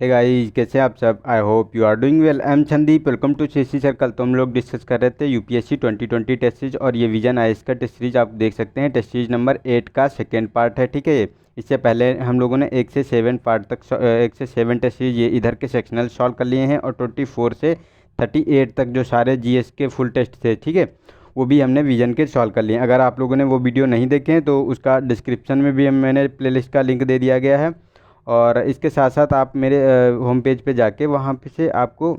Hey guys, कैसे हैं आप सब। I hope you are doing well. I am Sandeep, welcome to CSC circle. तो हम लोग डिस्कस कर रहे थे यूपीएससी 2020 टेस्ट सीरीज और ये विजन आईएएस का टेस्ट सीरीज आप देख सकते हैं। टेस्ट सीरीज नंबर 8 का सेकेंड पार्ट है, ठीक है। ये इससे पहले हम लोगों ने 1 से 7 पार्ट तक 1 से 7 टेस्ट सीरीज ये इधर के सेक्शनल सॉल्व कर लिए हैं और 24 से 38 तक जो सारे जीएस के फुल टेस्ट थे, ठीक है, वो भी हमने विजन के सॉल्व कर लिए। अगर आप लोगों ने वो वीडियो नहीं देखे हैं तो उसका डिस्क्रिप्शन में भी मैंने प्लेलिस्ट का लिंक दे दिया गया है और इसके साथ साथ आप मेरे होम पेज पे जाके वहाँ पे से आपको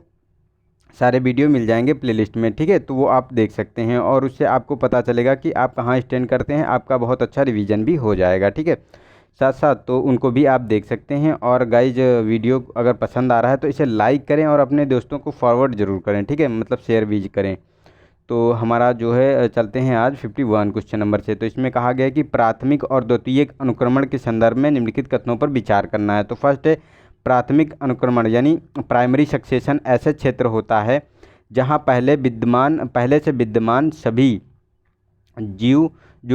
सारे वीडियो मिल जाएंगे प्लेलिस्ट में, ठीक है। तो वो आप देख सकते हैं और उससे आपको पता चलेगा कि आप कहाँ स्टैंड करते हैं। आपका बहुत अच्छा रिवीजन भी हो जाएगा, ठीक है। साथ साथ तो उनको भी आप देख सकते हैं। और गाइज, वीडियो अगर पसंद आ रहा है तो इसे लाइक करें और अपने दोस्तों को फॉरवर्ड ज़रूर करें, ठीक है, मतलब शेयर भी करें। तो हमारा जो है चलते हैं आज 51 क्वेश्चन नंबर से। तो इसमें कहा गया है कि प्राथमिक और द्वितीयक अनुक्रमण के संदर्भ में निम्नलिखित कथनों पर विचार करना है। तो फर्स्ट है, प्राथमिक अनुक्रमण यानी प्राइमरी सक्सेशन ऐसे क्षेत्र होता है जहां पहले से विद्यमान सभी जीव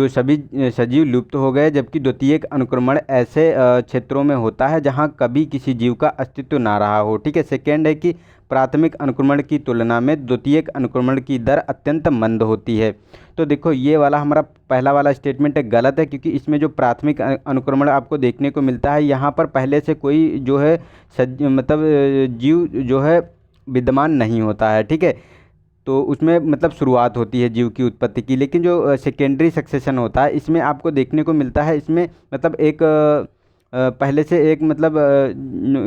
सभी सजीव लुप्त हो गए, जबकि द्वितीयक अनुक्रमण ऐसे क्षेत्रों में होता है जहां कभी किसी जीव का अस्तित्व ना रहा हो, ठीक है। सेकेंड है कि प्राथमिक अनुक्रमण की तुलना में द्वितीयक अनुक्रमण की दर अत्यंत मंद होती है। तो देखो, ये वाला हमारा पहला वाला स्टेटमेंट है गलत है, क्योंकि इसमें जो प्राथमिक अनुक्रमण आपको देखने को मिलता है यहाँ पर पहले से कोई जो है जीव जो है विद्यमान नहीं होता है, ठीक है। तो उसमें मतलब शुरुआत होती है जीव की उत्पत्ति की। लेकिन जो सेकेंडरी सक्सेशन होता है इसमें आपको देखने को मिलता है, इसमें मतलब एक पहले से एक मतलब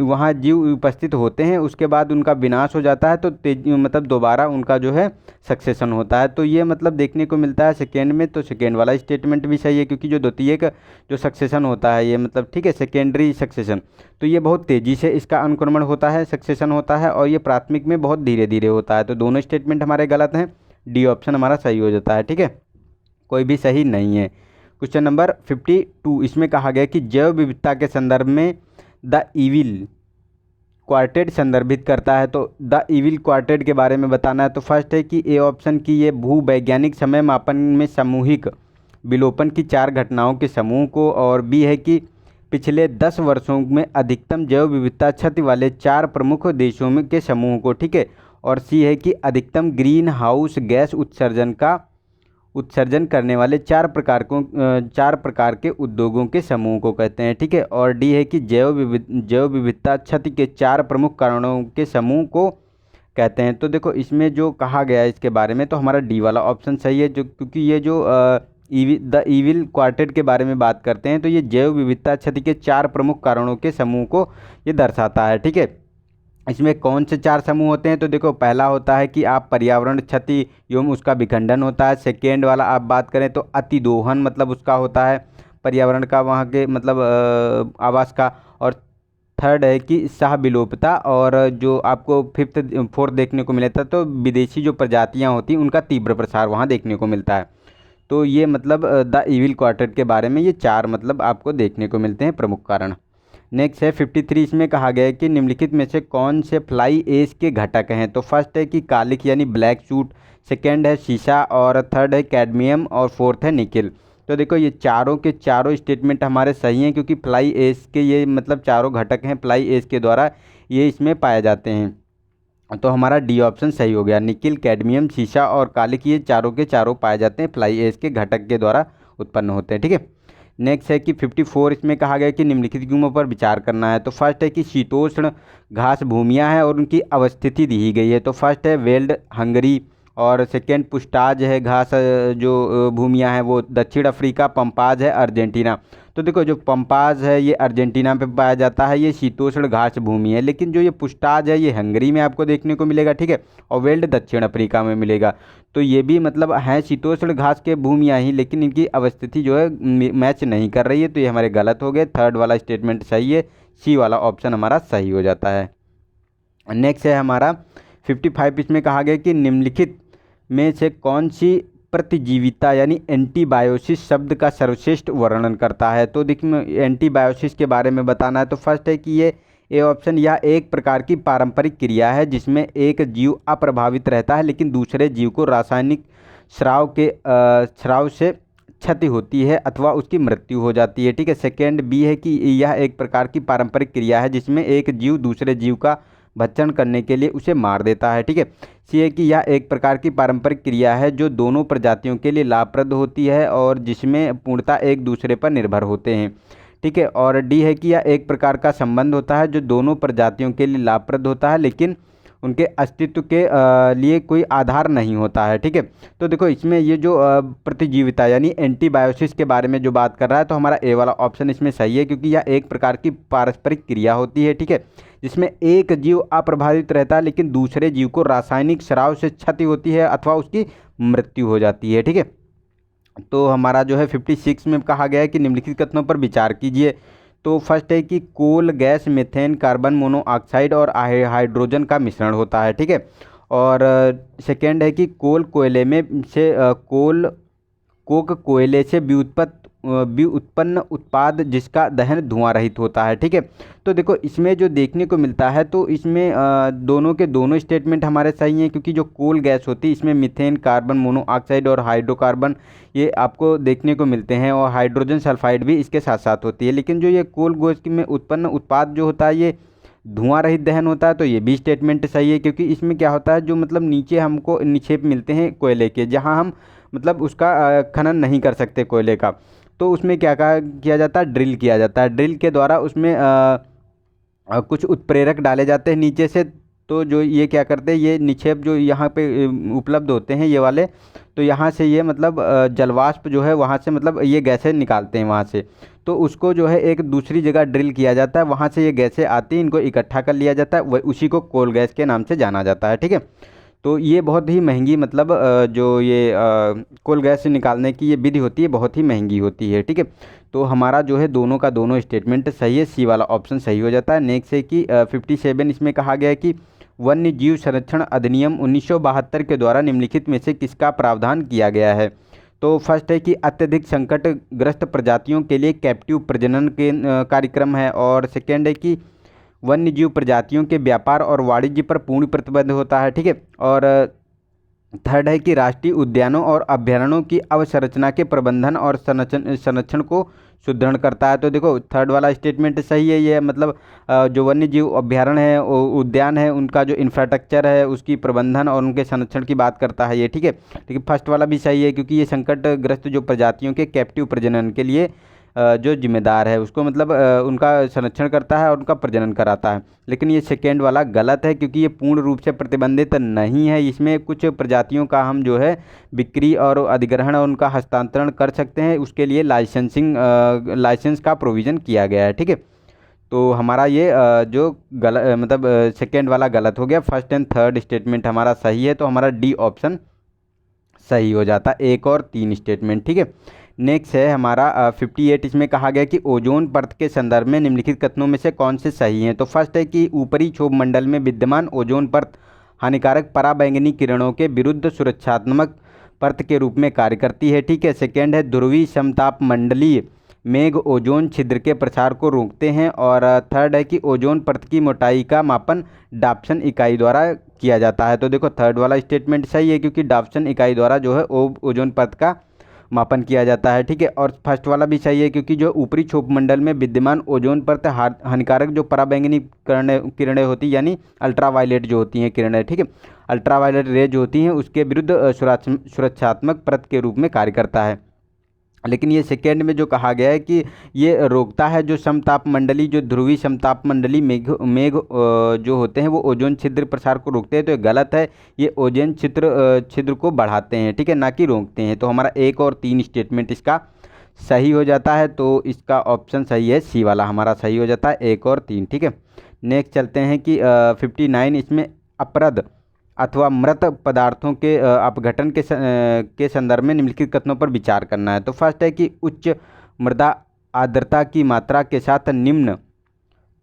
वहाँ जीव उपस्थित होते हैं, उसके बाद उनका विनाश हो जाता है, तो मतलब दोबारा उनका जो है सक्सेशन होता है। तो ये मतलब देखने को मिलता है सेकेंड में। तो सेकेंड वाला स्टेटमेंट भी सही है, क्योंकि जो द्वितीयक जो सक्सेशन होता है ये मतलब, ठीक है, सेकेंडरी सक्सेशन, तो ये बहुत तेज़ी से इसका अनुक्रमण होता है, सक्सेशन होता है, और ये प्राथमिक में बहुत धीरे धीरे होता है। तो दोनों स्टेटमेंट हमारे गलत हैं, डी ऑप्शन हमारा सही हो जाता है, ठीक है, कोई भी सही नहीं है। क्वेश्चन नंबर 52, इसमें कहा गया कि जैव विविधता के संदर्भ में द इविल क्वार्टेट संदर्भित करता है। तो द इविल क्वार्टेट के बारे में बताना है। तो फर्स्ट है कि ए ऑप्शन की ये भूवैज्ञानिक समय मापन में सामूहिक विलोपन की 4 घटनाओं के समूह को, और बी है कि पिछले 10 वर्षों में अधिकतम जैव विविधता क्षति वाले 4 प्रमुख देशों में के समूह को, ठीक है, और सी है कि अधिकतम ग्रीन हाउस गैस उत्सर्जन करने वाले 4 प्रकार के उद्योगों के समूह को कहते हैं, ठीक है। और डी है कि जैव विविधता क्षति के 4 प्रमुख कारणों के समूह को कहते हैं। तो देखो, इसमें जो कहा गया है इसके बारे में, तो हमारा डी वाला ऑप्शन सही है, जो क्योंकि ये जो द इविल क्वार्टेट के बारे में बात करते हैं, तो ये जैव विविधता क्षति के 4 प्रमुख कारणों के समूह को ये दर्शाता है, ठीक है। इसमें कौन से 4 समूह होते हैं? तो देखो, पहला होता है कि आप पर्यावरण क्षति एवं उसका विखंडन होता है। सेकेंड वाला आप बात करें तो अतिदोहन, मतलब उसका होता है पर्यावरण का, वहाँ के मतलब आवास का। और थर्ड है कि सह विलोपता, और जो आपको फोर्थ देखने को मिला था, तो विदेशी जो प्रजातियाँ होती हैं उनका तीव्र प्रसार वहाँ देखने को मिलता है। तो ये मतलब द इविल क्वार्टेट के बारे में ये 4 मतलब आपको देखने को मिलते हैं प्रमुख कारण। नेक्स्ट है 53, इसमें कहा गया है कि निम्नलिखित में से कौन से फ्लाई ऐश के घटक हैं। तो फर्स्ट है कि कालिक यानी ब्लैक सूट, सेकेंड है शीशा, और थर्ड है कैडमियम, और फोर्थ है निकेल। तो देखो, ये चारों के चारों स्टेटमेंट हमारे सही हैं, क्योंकि फ्लाई ऐश के ये मतलब चारों घटक हैं, फ्लाई ऐश के द्वारा ये इसमें पाए जाते हैं। तो हमारा डी ऑप्शन सही हो गया। निकेल, कैडमियम, शीशा और कालिक ये चारों के चारों पाए जाते हैं, फ्लाई ऐश के घटक के द्वारा उत्पन्न होते हैं, ठीक है। नेक्स्ट है कि 54, इसमें कहा गया कि निम्नलिखित गुणों पर विचार करना है। तो फर्स्ट है कि शीतोष्ण घास भूमियाँ हैं और उनकी अवस्थिति दी गई है। तो फर्स्ट है वेल्ड, हंगरी, और सेकेंड पुस्टाज है घास जो भूमियाँ हैं वो दक्षिण अफ्रीका, पंपाज है अर्जेंटीना। तो देखो, जो पंपाज है ये अर्जेंटीना पे पाया जाता है, ये शीतोष्ण घास भूमि है। लेकिन जो ये पुस्टाज है ये हंगरी में आपको देखने को मिलेगा, ठीक है, और वेल्ड दक्षिण अफ्रीका में मिलेगा। तो ये भी मतलब हैं शीतोष्ण घास के भूमियाँ ही, लेकिन इनकी अवस्थिति जो है मैच नहीं कर रही है। तो ये हमारे गलत हो गए, थर्ड वाला स्टेटमेंट सही है, सी वाला ऑप्शन हमारा सही हो जाता है। नेक्स्ट है हमारा 55, इसमें कहा गया कि निम्नलिखित में से कौन सी प्रतिजीविता यानी एंटीबायोसिस शब्द का सर्वश्रेष्ठ वर्णन करता है। तो देखिए, एंटीबायोसिस के बारे में बताना है। तो फर्स्ट है कि ये ए ऑप्शन, यह एक प्रकार की पारंपरिक क्रिया है जिसमें एक जीव अप्रभावित रहता है लेकिन दूसरे जीव को रासायनिक स्राव से क्षति होती है अथवा उसकी मृत्यु हो जाती है। ठीक है, सेकेंड बी है कि यह एक प्रकार की पारंपरिक क्रिया है जिसमें एक जीव दूसरे जीव का भक्षण करने के लिए उसे मार देता है। ठीक है, सी है कि यह एक प्रकार की पारंपरिक क्रिया है जो दोनों प्रजातियों के लिए लाभप्रद होती है और जिसमें पूर्णतः एक दूसरे पर निर्भर होते हैं। ठीक है, और डी है कि यह एक प्रकार का संबंध होता है जो दोनों प्रजातियों के लिए लाभप्रद होता है लेकिन उनके अस्तित्व के लिए कोई आधार नहीं होता है। ठीक है, तो देखो इसमें ये जो प्रतिजीविता यानी एंटीबायोसिस के बारे में जो बात कर रहा है तो हमारा ए वाला ऑप्शन इसमें सही है, क्योंकि यह एक प्रकार की पारस्परिक क्रिया होती है। ठीक है, जिसमें एक जीव अप्रभावित रहता है लेकिन दूसरे जीव को रासायनिक स्राव से क्षति होती है अथवा उसकी मृत्यु हो जाती है। ठीक है, तो हमारा जो है 56 में कहा गया है कि निम्नलिखित कथनों पर विचार कीजिए। तो फर्स्ट है कि coal gas methane carbon monoxide और हाइड्रोजन का मिश्रण होता है। ठीक है, और सेकेंड है कि कोल कोयले में से कोक कोयले से व्युत्पन्न उत्पाद जिसका दहन धुआं रहित होता है। ठीक है, तो देखो इसमें जो देखने को मिलता है तो इसमें दोनों के दोनों स्टेटमेंट हमारे सही हैं, क्योंकि जो कोल गैस होती है इसमें मीथेन कार्बन मोनोऑक्साइड और हाइड्रोकार्बन ये आपको देखने को मिलते हैं और हाइड्रोजन सल्फाइड भी इसके साथ साथ होती है। लेकिन जो ये कोल गैस में उत्पन्न उत्पाद जो होता है ये धुआं रहित दहन होता है, तो ये भी स्टेटमेंट सही है, क्योंकि इसमें क्या होता है जो मतलब नीचे हमको निक्षेप मिलते हैं कोयले के, जहाँ हम मतलब उसका खनन नहीं कर सकते कोयले का, तो उसमें क्या किया जाता है, ड्रिल किया जाता है। ड्रिल के द्वारा उसमें कुछ उत्प्रेरक डाले जाते हैं नीचे से, तो जो ये क्या करते हैं ये निक्षेप जो यहाँ पे उपलब्ध होते हैं ये वाले, तो यहाँ से ये मतलब जलवाष्प जो है वहाँ से मतलब ये गैसें निकालते हैं वहाँ से, तो उसको जो है एक दूसरी जगह ड्रिल किया जाता है, वहाँ से ये गैसें आती हैं, इनको इकट्ठा कर लिया जाता है, वह उसी को कोल गैस के नाम से जाना जाता है। ठीक है, तो ये बहुत ही महंगी मतलब जो ये कोल गैस से निकालने की ये विधि होती है बहुत ही महंगी होती है। ठीक है, तो हमारा जो है दोनों का दोनों स्टेटमेंट सही है, सी वाला ऑप्शन सही हो जाता है। नेक्स्ट है कि 57 इसमें कहा गया है कि वन्य जीव संरक्षण अधिनियम 1972 के द्वारा निम्नलिखित में से किसका प्रावधान किया गया है। तो फर्स्ट है कि अत्यधिक संकटग्रस्त प्रजातियों के लिए कैप्टिव प्रजनन के कार्यक्रम है, और सेकेंड है कि वन्य जीव प्रजातियों के व्यापार और वाणिज्य पर पूर्ण प्रतिबंध होता है। ठीक है, और थर्ड है कि राष्ट्रीय उद्यानों और अभ्यारण्यों की अवसंरचना के प्रबंधन और संरक्षण को सुदृढ़ करता है। तो देखो थर्ड वाला स्टेटमेंट सही है, ये मतलब जो वन्य जीव अभ्यारण्य है उद्यान है उनका जो इंफ्रास्ट्रक्चर है उसकी प्रबंधन और उनके संरक्षण की बात करता है ये। ठीक है, लेकिन फर्स्ट वाला भी सही है, क्योंकि ये संकटग्रस्त जो प्रजातियों के कैप्टिव प्रजनन के लिए जो जिम्मेदार है उसको मतलब उनका संरक्षण करता है और उनका प्रजनन कराता है। लेकिन ये सेकेंड वाला गलत है, क्योंकि ये पूर्ण रूप से प्रतिबंधित नहीं है, इसमें कुछ प्रजातियों का हम जो है बिक्री और अधिग्रहण और उनका हस्तांतरण कर सकते हैं, उसके लिए लाइसेंस का प्रोविज़न किया गया है। ठीक है, तो हमारा ये जो गलत मतलब सेकेंड वाला गलत हो गया, फर्स्ट एंड थर्ड स्टेटमेंट हमारा सही है, तो हमारा डी ऑप्शन सही हो जाता, एक और तीन स्टेटमेंट। ठीक है, नेक्स्ट है हमारा 58 इसमें कहा गया कि ओजोन परत के संदर्भ में निम्नलिखित कथनों में से कौन से सही हैं। तो फर्स्ट है कि ऊपरी क्षोभ मंडल में विद्यमान ओजोन परत हानिकारक पराबैंगनी किरणों के विरुद्ध सुरक्षात्मक परत के रूप में कार्य करती है। ठीक है, सेकेंड है ध्रुवीय समताप मंडलीय मेघ ओजोन छिद्र के प्रसार को रोकते हैं, और थर्ड है कि ओजोन परत की मोटाई का मापन डाप्सन इकाई द्वारा किया जाता है। तो देखो थर्ड वाला स्टेटमेंट सही है, क्योंकि डाप्सन इकाई द्वारा जो है ओजोन परत का मापन किया जाता है। ठीक है, और फर्स्ट वाला भी सही है, क्योंकि जो ऊपरी क्षोभ मंडल में विद्यमान ओजोन परत हानिकारक जो पराबैंगनी किरणें होती हैं यानी अल्ट्रावायलेट जो होती हैं किरणें, ठीक है, अल्ट्रावायलेट रे जो होती हैं उसके विरुद्ध सुरक्षात्मक परत के रूप में कार्य करता है। लेकिन ये सेकेंड में जो कहा गया है कि ये रोकता है जो समताप मंडली जो ध्रुवीय समताप मंडली मेघ जो होते हैं वो ओजोन छिद्र प्रसार को रोकते हैं, तो ये गलत है, ये ओजोन छिद्र को बढ़ाते हैं। ठीक है, ना कि रोकते हैं। तो हमारा एक और तीन स्टेटमेंट इसका सही हो जाता है, तो इसका ऑप्शन सही है, सी वाला हमारा सही हो जाता है, एक और तीन। ठीक है, नेक्स्ट चलते हैं कि 59 इसमें अपरद अथवा मृत पदार्थों के अपघटन के संदर्भ में निम्नलिखित कथनों पर विचार करना है। तो फर्स्ट है कि उच्च मृदा आर्द्रता की मात्रा के साथ निम्न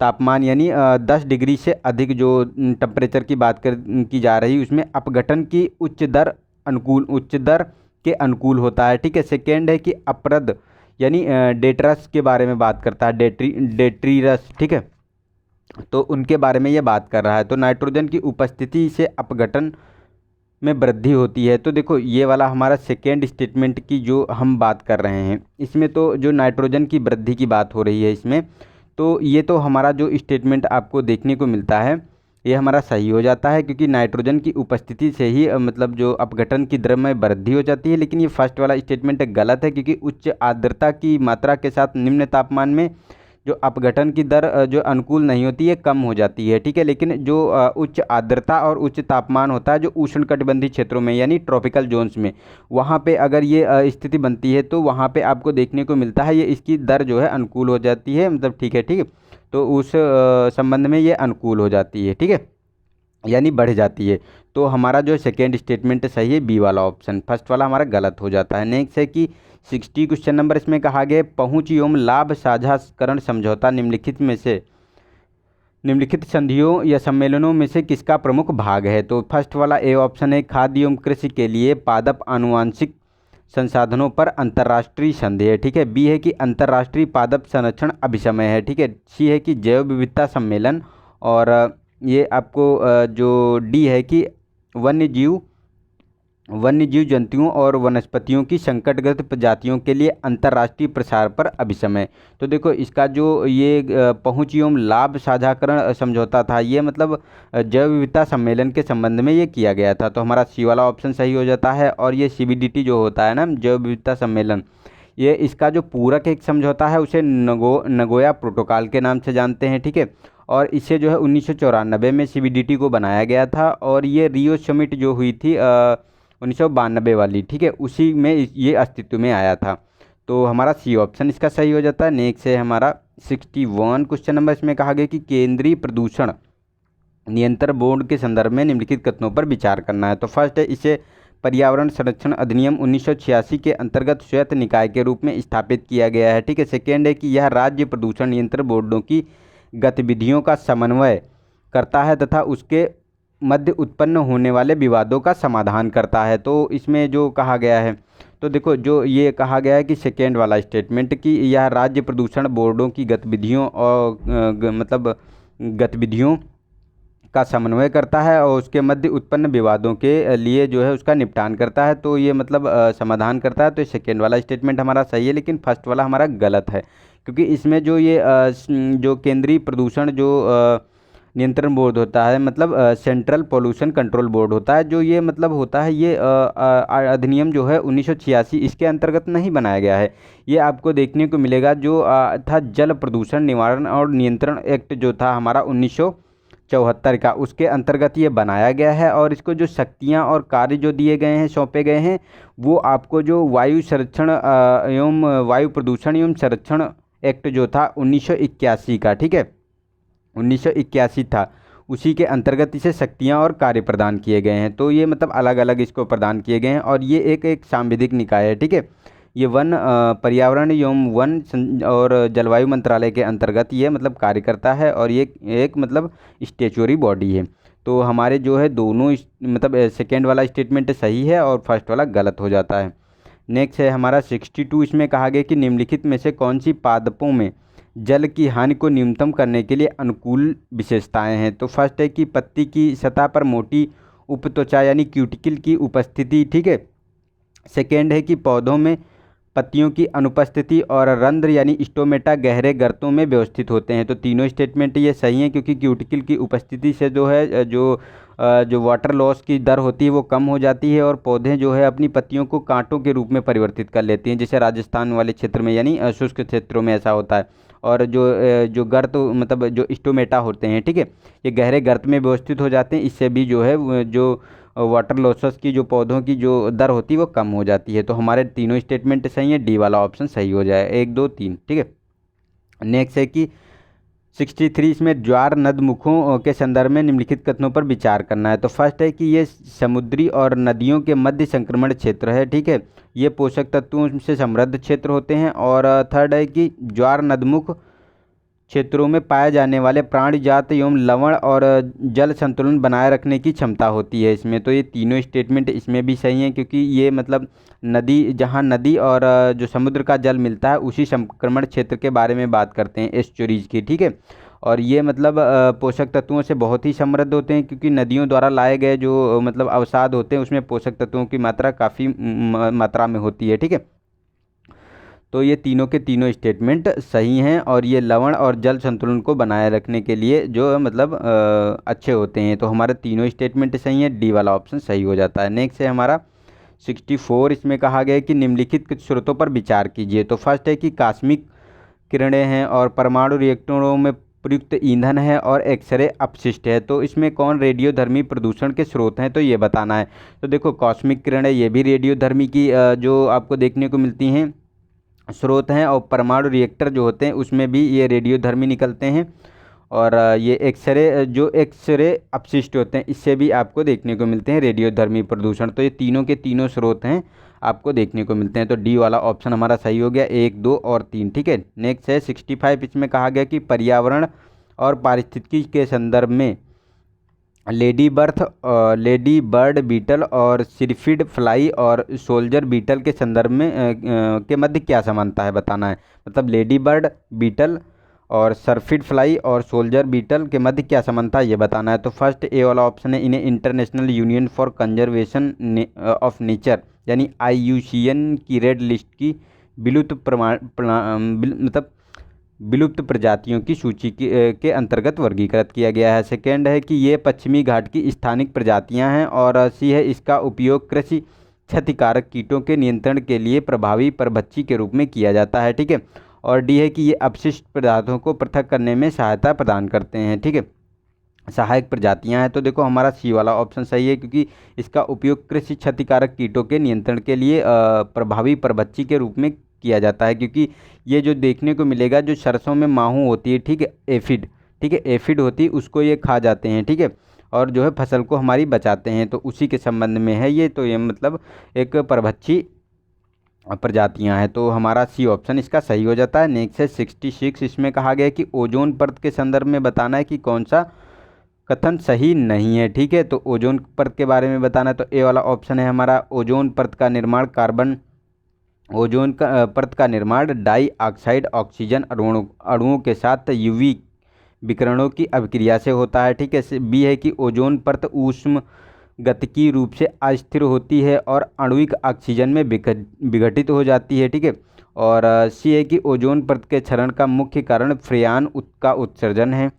तापमान यानी 10 डिग्री से अधिक जो टेम्परेचर की बात की जा रही उसमें अपघटन की उच्च दर के अनुकूल होता है। ठीक है, सेकेंड है कि अपरद यानी डेट्रस के बारे में बात करता है, डेट्रीरस। ठीक है, तो उनके बारे में ये बात कर रहा है। तो नाइट्रोजन की उपस्थिति से अपघटन में वृद्धि होती है। तो देखो ये वाला हमारा सेकेंड स्टेटमेंट की जो हम बात कर रहे हैं, इसमें तो जो नाइट्रोजन की वृद्धि की बात हो रही है इसमें, तो ये तो हमारा जो स्टेटमेंट आपको देखने को मिलता है ये हमारा सही हो जाता है, क्योंकि नाइट्रोजन की उपस्थिति से ही मतलब जो अपघटन की दर में वृद्धि हो जाती है। लेकिन ये फर्स्ट वाला स्टेटमेंट गलत है, क्योंकि उच्च आर्द्रता की मात्रा के साथ निम्न तापमान में जो अपघटन की दर जो अनुकूल नहीं होती है कम हो जाती है, ठीक है। लेकिन जो उच्च आर्द्रता और उच्च तापमान होता है जो उष्णकटिबंधीय क्षेत्रों में यानी ट्रॉपिकल जोन्स में, वहाँ पे अगर ये स्थिति बनती है तो वहाँ पे आपको देखने को मिलता है ये इसकी दर जो है अनुकूल हो जाती है, मतलब ठीक है, ठीक है। तो उस संबंध में ये अनुकूल हो जाती है, ठीक है, यानी बढ़ जाती है। तो हमारा जो सेकेंड स्टेटमेंट सही है, बी वाला ऑप्शन, फर्स्ट वाला हमारा गलत हो जाता है। नेक्स्ट है कि 60 क्वेश्चन नंबर इसमें कहा गया पहुंच एवं लाभ साझाकरण समझौता निम्नलिखित संधियों या सम्मेलनों में से किसका प्रमुख भाग है। तो फर्स्ट वाला ए ऑप्शन है खाद्य एवं कृषि के लिए पादप आनुवांशिक संसाधनों पर अंतर्राष्ट्रीय संधि है, ठीक है। बी है कि अंतर्राष्ट्रीय पादप संरक्षण अभिसमय है, ठीक है। सी है कि जैव विविधता सम्मेलन, और ये आपको जो डी है कि वन्यजीव जंतुओं और वनस्पतियों की संकटग्रस्त प्रजातियों के लिए अंतर्राष्ट्रीय प्रसार पर अभिसमय। तो देखो इसका जो ये पहुंच एवं लाभ साझाकरण समझौता था, ये मतलब जैव विविधता सम्मेलन के संबंध में ये किया गया था। तो हमारा सी वाला ऑप्शन सही हो जाता है। और ये CBDT जो होता है ना, जैव विविधता सम्मेलन, ये इसका जो पूरक एक समझौता है उसे नगोया प्रोटोकॉल के नाम से जानते हैं, ठीक है। और इसे जो है 1994 में CBDT को बनाया गया था, और ये रियो समिट जो हुई थी 1992 वाली, ठीक है, उसी में ये अस्तित्व में आया था। तो हमारा सी ऑप्शन इसका सही हो जाता है। नेक्स्ट है हमारा 61 क्वेश्चन नंबर, इसमें कहा गया कि केंद्रीय प्रदूषण नियंत्रण बोर्ड के संदर्भ में निम्नलिखित कथनों पर विचार करना है। तो फर्स्ट है इसे पर्यावरण संरक्षण अधिनियम 1986 के अंतर्गत स्वायत्त निकाय के रूप में स्थापित किया गया है, ठीक है। सेकेंड है कि यह राज्य प्रदूषण नियंत्रण बोर्डों की गतिविधियों का समन्वय करता है तथा उसके मध्य उत्पन्न होने वाले विवादों का समाधान करता है। तो इसमें जो कहा गया है, तो देखो जो ये कहा गया है कि सेकेंड वाला स्टेटमेंट कि यह राज्य प्रदूषण बोर्डों की गतिविधियों और मतलब गतिविधियों का समन्वय करता है और उसके मध्य उत्पन्न विवादों के लिए जो है उसका निपटान करता है। तो ये मतलब समाधान करता है। तो सेकेंड वाला स्टेटमेंट हमारा सही है, लेकिन फर्स्ट वाला हमारा गलत है, क्योंकि इसमें जो ये जो केंद्रीय प्रदूषण जो नियंत्रण बोर्ड होता है, मतलब सेंट्रल पोल्यूशन कंट्रोल बोर्ड होता है, जो ये मतलब होता है, ये अधिनियम जो है 1986 इसके अंतर्गत नहीं बनाया गया है। ये आपको देखने को मिलेगा जो था जल प्रदूषण निवारण और नियंत्रण एक्ट जो था हमारा 1974 का, उसके अंतर्गत ये बनाया गया है। और इसको जो शक्तियाँ और कार्य जो दिए गए हैं, सौंपे गए हैं, वो आपको जो वायु संरक्षण एवं वायु प्रदूषण एवं संरक्षण एक्ट जो था 1981 का, ठीक है, 1981 था, उसी के अंतर्गत इसे शक्तियाँ और कार्य प्रदान किए गए हैं। तो ये मतलब अलग अलग इसको प्रदान किए गए हैं, और ये एक सांविधिक निकाय है, ठीक है। ये वन पर्यावरण एवं और जलवायु मंत्रालय के अंतर्गत ये मतलब कार्य करता है, और ये एक मतलब स्टेचुअरी बॉडी है। तो हमारे जो है दोनों मतलब सेकेंड वाला स्टेटमेंट सही है और फर्स्ट वाला गलत हो जाता है। नेक्स्ट है हमारा 62, इसमें कहा गया कि निम्नलिखित में से कौन सी पादपों में जल की हानि को न्यूनतम करने के लिए अनुकूल विशेषताएं हैं। तो फर्स्ट है कि पत्ती की सतह पर मोटी उपत्वचा यानी क्यूटिकल की उपस्थिति, ठीक है। सेकेंड है कि पौधों में पत्तियों की अनुपस्थिति और रंध्र यानी स्टोमेटा गहरे गर्तों में व्यवस्थित होते हैं। तो तीनों स्टेटमेंट ये सही हैं, क्योंकि क्यूटिकल की उपस्थिति से जो है जो वाटर लॉस की दर होती है वो कम हो जाती है, और पौधे जो है अपनी पत्तियों को कांटों के रूप में परिवर्तित कर लेती हैं, जैसे राजस्थान वाले क्षेत्र में यानी शुष्क क्षेत्रों में ऐसा होता है। और जो गर्त मतलब जो स्टोमेटा होते हैं, ठीक है, ये गहरे गर्त में व्यवस्थित हो जाते हैं। इससे भी जो है जो वाटर लॉसेस की जो पौधों की जो दर होती है वो कम हो जाती है। तो हमारे तीनों स्टेटमेंट सही है, डी वाला ऑप्शन सही हो जाए, 1 2 3, ठीक है। नेक्स्ट है कि 63, इसमें ज्वार नदमुखों के संदर्भ में निम्नलिखित कथनों पर विचार करना है। तो फर्स्ट है कि ये समुद्री और नदियों के मध्य संक्रमण क्षेत्र है, ठीक है, ये पोषक तत्वों से समृद्ध क्षेत्र होते हैं। और थर्ड है कि ज्वार नदमुख क्षेत्रों में पाए जाने वाले प्राणी जात एवं लवण और जल संतुलन बनाए रखने की क्षमता होती है इसमें। तो ये तीनों स्टेटमेंट इसमें भी सही हैं, क्योंकि ये मतलब नदी, जहाँ नदी और जो समुद्र का जल मिलता है उसी संक्रमण क्षेत्र के बारे में बात करते हैं, एस्चुरीज की, ठीक है। और ये मतलब पोषक तत्वों से बहुत ही समृद्ध होते हैं, क्योंकि नदियों द्वारा लाए गए जो मतलब अवसाद होते हैं उसमें पोषक तत्वों की मात्रा काफ़ी मात्रा में होती है। ठीक है, तो ये तीनों के तीनों स्टेटमेंट सही हैं, और ये लवण और जल संतुलन को बनाए रखने के लिए जो मतलब अच्छे होते हैं। तो हमारे तीनों स्टेटमेंट सही हैं, डी वाला ऑप्शन सही हो जाता है। नेक्स्ट है हमारा 64। इसमें कहा गया है कि निम्नलिखित कुछ स्रोतों पर विचार कीजिए। तो फर्स्ट है कि कॉस्मिक किरणें हैं और परमाणु रिएक्टरों में प्रयुक्त ईंधन है और एक्सरे अपशिष्ट है। तो इसमें कौन रेडियोधर्मी प्रदूषण के स्रोत हैं, तो ये बताना है। तो देखो कॉस्मिक किरणें ये भी रेडियोधर्मी की जो आपको देखने को मिलती हैं स्रोत हैं, और परमाणु रिएक्टर जो होते हैं उसमें भी ये रेडियोधर्मी निकलते हैं, और ये एक्सरे जो एक्सरे अपशिष्ट होते हैं इससे भी आपको देखने को मिलते हैं रेडियोधर्मी प्रदूषण। तो ये तीनों के तीनों स्रोत हैं आपको देखने को मिलते हैं। तो डी वाला ऑप्शन हमारा सही हो गया, 1, 2 और 3। ठीक है, नेक्स्ट है 65। इसमें कहा गया कि पर्यावरण और पारिस्थितिकी के संदर्भ में लेडी बर्ड बीटल और सिरफिड फ्लाई और सोल्जर बीटल के संदर्भ में के मध्य क्या समानता है बताना है। मतलब लेडी बर्ड बीटल और सरफिड फ्लाई और सोल्जर बीटल के मध्य क्या समानता है ये बताना है। तो फर्स्ट ए वाला ऑप्शन है, इन्हें international union for conservation of nature यानी IUCN की रेड लिस्ट की मतलब विलुप्त प्रजातियों की सूची के अंतर्गत वर्गीकृत किया गया है। सेकेंड है कि ये पश्चिमी घाट की स्थानिक प्रजातियां हैं, और सी है इसका उपयोग कृषि क्षतिकारक कीटों के नियंत्रण के लिए प्रभावी परभक्षी के रूप में किया जाता है। ठीक है, और डी है कि ये अपशिष्ट पदार्थों को पृथक करने में सहायता प्रदान करते हैं। ठीक है, सहायक प्रजातियां हैं। तो देखो हमारा सी वाला ऑप्शन सही है, क्योंकि इसका उपयोग कृषि क्षतिकारक कीटों के नियंत्रण के लिए प्रभावी परभक्षी के रूप में किया जाता है। क्योंकि ये जो देखने को मिलेगा जो सरसों में माहू होती है, ठीक है, एफिड, ठीक है, एफिड होती है, उसको ये खा जाते हैं। ठीक है, और जो है फसल को हमारी बचाते हैं, तो उसी के संबंध में है ये। तो ये मतलब एक परभक्षी प्रजातियां हैं। तो हमारा सी ऑप्शन इसका सही हो जाता है। नेक्स्ट है 66। इसमें कहा गया कि ओजोन परत के संदर्भ में बताना है कि कौन सा कथन सही नहीं है। ठीक है, तो ओजोन परत के बारे में बताना है। तो ए वाला ऑप्शन है हमारा, ओजोन परत का निर्माण ओजोन का परत का निर्माण डाई ऑक्साइड ऑक्सीजन अणुओं के साथ UV विकिरणों की अभिक्रिया से होता है। ठीक है, बी है कि ओजोन परत ऊष्म गतिकीय रूप से अस्थिर होती है और आणविक ऑक्सीजन में विघटित हो जाती है। ठीक है, और सी है कि ओजोन परत के क्षरण का मुख्य कारण फ्रेयान का उत्सर्जन है।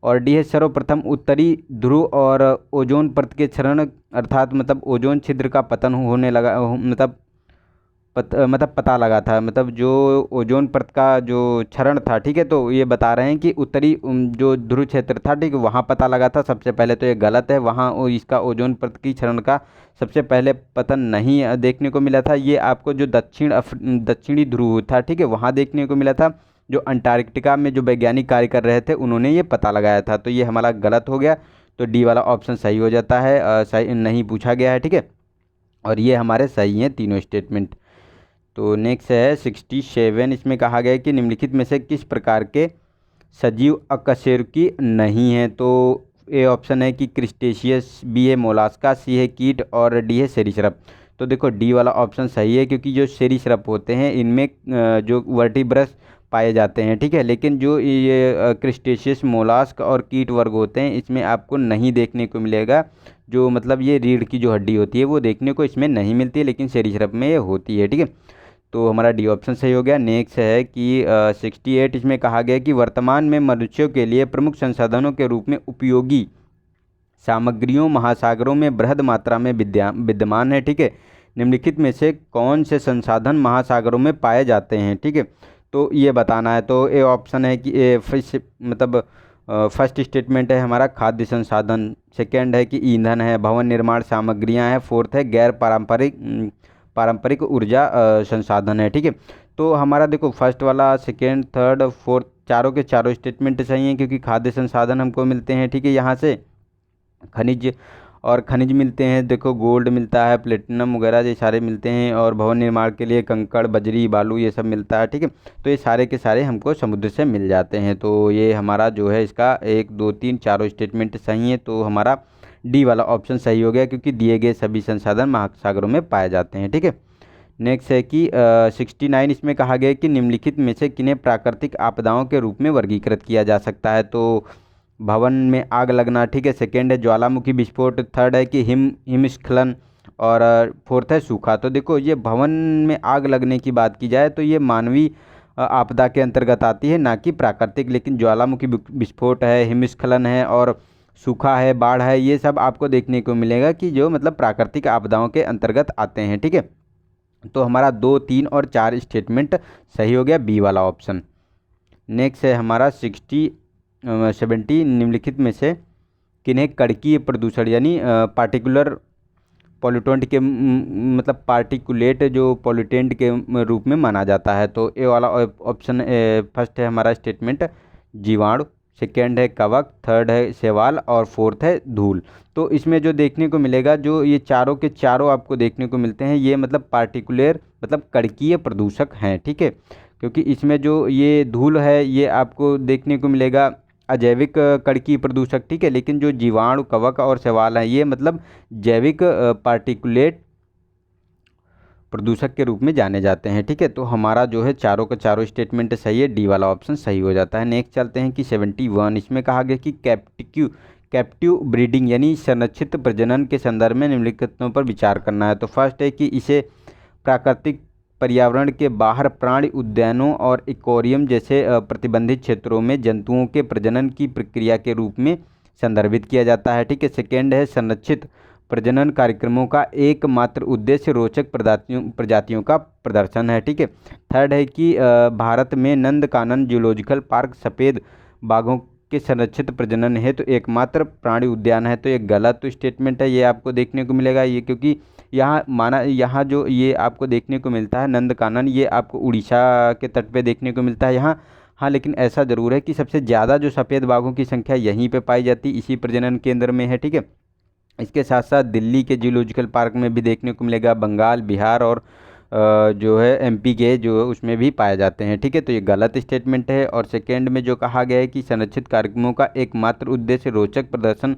और डी है सर्वप्रथम उत्तरी ध्रुव और ओजोन परत के क्षरण अर्थात मतलब ओजोन छिद्र का पतन होने लगा, मतलब पता लगा था, मतलब जो ओजोन परत का जो क्षरण था। ठीक है, तो ये बता रहे हैं कि उत्तरी जो ध्रुव क्षेत्र था, ठीक है, वहाँ पता लगा था सबसे पहले। तो ये गलत है, वहाँ इसका ओजोन परत की क्षरण का सबसे पहले पतन नहीं देखने को मिला था। ये आपको जो दक्षिणी ध्रुव था, ठीक है, वहाँ देखने को मिला था। जो अंटार्कटिका में जो वैज्ञानिक कार्य कर रहे थे उन्होंने ये पता लगाया था। तो ये हमारा गलत हो गया, तो डी वाला ऑप्शन सही हो जाता है। सही नहीं पूछा गया है। ठीक है, और ये हमारे सही हैं तीनों स्टेटमेंट। तो नेक्स्ट है 67। इसमें कहा गया है कि निम्नलिखित में से किस प्रकार के सजीव अकशेरुकी नहीं है। तो ए ऑप्शन है कि क्रिस्टेशियस, बी है मोलास्का, सी है कीट और डी है सेरिसरप। तो देखो डी वाला ऑप्शन सही है, क्योंकि जो सेरिसरप होते हैं इनमें जो वर्टिब्रस पाए जाते हैं। ठीक है, लेकिन जो ये क्रिस्टेशियस, मोलास्क और कीट वर्ग होते हैं इसमें आपको नहीं देखने को मिलेगा। जो मतलब ये रीढ़ की जो हड्डी होती है वो देखने को इसमें नहीं मिलती है, लेकिन सेरिसरप में ये होती है। ठीक है, तो हमारा डी ऑप्शन सही हो गया। नेक्स्ट है कि 68। इसमें कहा गया कि वर्तमान में मनुष्यों के लिए प्रमुख संसाधनों के रूप में उपयोगी सामग्रियों महासागरों में बृहद मात्रा में विद्यमान है। ठीक है, निम्नलिखित में से कौन से संसाधन महासागरों में पाए जाते हैं। ठीक है, तो ये बताना है। तो ए ऑप्शन है कि फर्स्ट स्टेटमेंट है हमारा खाद्य संसाधन, सेकेंड है कि ईंधन है, भवन निर्माण सामग्रियां हैं, फोर्थ है गैर पारंपरिक ऊर्जा संसाधन है। ठीक है, तो हमारा देखो फर्स्ट वाला, सेकेंड, थर्ड, फोर्थ चारों के चारों स्टेटमेंट सही हैं, क्योंकि खाद्य संसाधन हमको मिलते हैं। ठीक है, यहाँ से खनिज मिलते हैं, देखो गोल्ड मिलता है, प्लेटिनम वगैरह ये सारे मिलते हैं, और भवन निर्माण के लिए कंकड़, बजरी, बालू ये सब मिलता है। ठीक है, तो ये सारे के सारे हमको समुद्र से मिल जाते हैं। तो ये हमारा जो है इसका 1, 2, 3 चारों स्टेटमेंट सही है। तो हमारा डी वाला ऑप्शन सही हो गया, क्योंकि दिए गए सभी संसाधन महासागरों में पाए जाते हैं। ठीक है, नेक्स्ट है कि 69 इसमें कहा गया है कि निम्नलिखित में से किन्हें प्राकृतिक आपदाओं के रूप में वर्गीकृत किया जा सकता है। तो भवन में आग लगना, ठीक है, सेकेंड है ज्वालामुखी विस्फोट, थर्ड है कि हिमस्खलन, और फोर्थ है सूखा। तो देखो ये भवन में आग लगने की बात की जाए तो ये मानवीय आपदा के अंतर्गत आती है, ना कि प्राकृतिक। लेकिन ज्वालामुखी विस्फोट है, हिमस्खलन है और सूखा है, बाढ़ है, ये सब आपको देखने को मिलेगा कि जो मतलब प्राकृतिक आपदाओं के अंतर्गत आते हैं, ठीक है। तो हमारा 2, 3 और 4 स्टेटमेंट सही हो गया, बी वाला ऑप्शन। नेक्स्ट है हमारा 70 निम्नलिखित में से किन्हें कणकीय प्रदूषण यानी पार्टिकुलर पॉल्यूटेंट के मतलब पार्टिकुलेट जो पॉल्यूटेंट के रूप में माना जाता है। तो ए वाला ऑप्शन फर्स्ट है हमारा स्टेटमेंट जीवाणु, सेकेंड है कवक, थर्ड है शैवाल और फोर्थ है धूल। तो इसमें जो देखने को मिलेगा, जो ये चारों के चारों आपको देखने को मिलते हैं, ये मतलब पार्टिकुलर मतलब कणकीय प्रदूषक हैं, ठीक है। क्योंकि इसमें जो ये धूल है ये आपको देखने को मिलेगा अजैविक कणकीय प्रदूषक, ठीक है। लेकिन जो जीवाणु, कवक और शैवाल हैं ये मतलब जैविक पार्टिकुलेट प्रदूषक के रूप में जाने जाते हैं, ठीक है। तो हमारा जो है चारों का चारों स्टेटमेंट सही है, डी वाला ऑप्शन सही हो जाता है। नेक्स्ट चलते हैं कि 71 इसमें कहा गया कि कैप्टिव ब्रीडिंग यानी संरक्षित प्रजनन के संदर्भ में निम्नलिखितों पर विचार करना है। तो फर्स्ट है कि इसे प्राकृतिक पर्यावरण के बाहर प्राणी उद्यानों और एक्वेरियम जैसे प्रतिबंधित क्षेत्रों में जंतुओं के प्रजनन की प्रक्रिया के रूप में संदर्भित किया जाता है, ठीक है। सेकेंड है संरक्षित प्रजनन कार्यक्रमों का एकमात्र उद्देश्य रोचक प्रजातियों का प्रदर्शन है, ठीक है। थर्ड है कि भारत में नंदकानन जूलॉजिकल पार्क सफ़ेद बाघों के संरक्षित प्रजनन हेतु तो एकमात्र प्राणी उद्यान है। तो ये गलत स्टेटमेंट है, ये आपको देखने को मिलेगा ये, क्योंकि यहाँ जो ये आपको देखने को मिलता है नंदकानन, ये आपको उड़ीसा के तट पे देखने को मिलता है यहाँ। हाँ, लेकिन ऐसा ज़रूर है कि सबसे ज़्यादा जो सफ़ेद बाघों की संख्या यहीं पे पाई जाती है, इसी प्रजनन केंद्र में है, ठीक है। इसके साथ साथ दिल्ली के जूलॉजिकल पार्क में भी देखने को मिलेगा, बंगाल, बिहार और जो है एमपी के जो उसमें भी पाए जाते हैं, ठीक है। तो ये गलत स्टेटमेंट है। और सेकेंड में जो कहा गया है कि संरक्षित कार्यक्रमों का एकमात्र उद्देश्य रोचक प्रदर्शन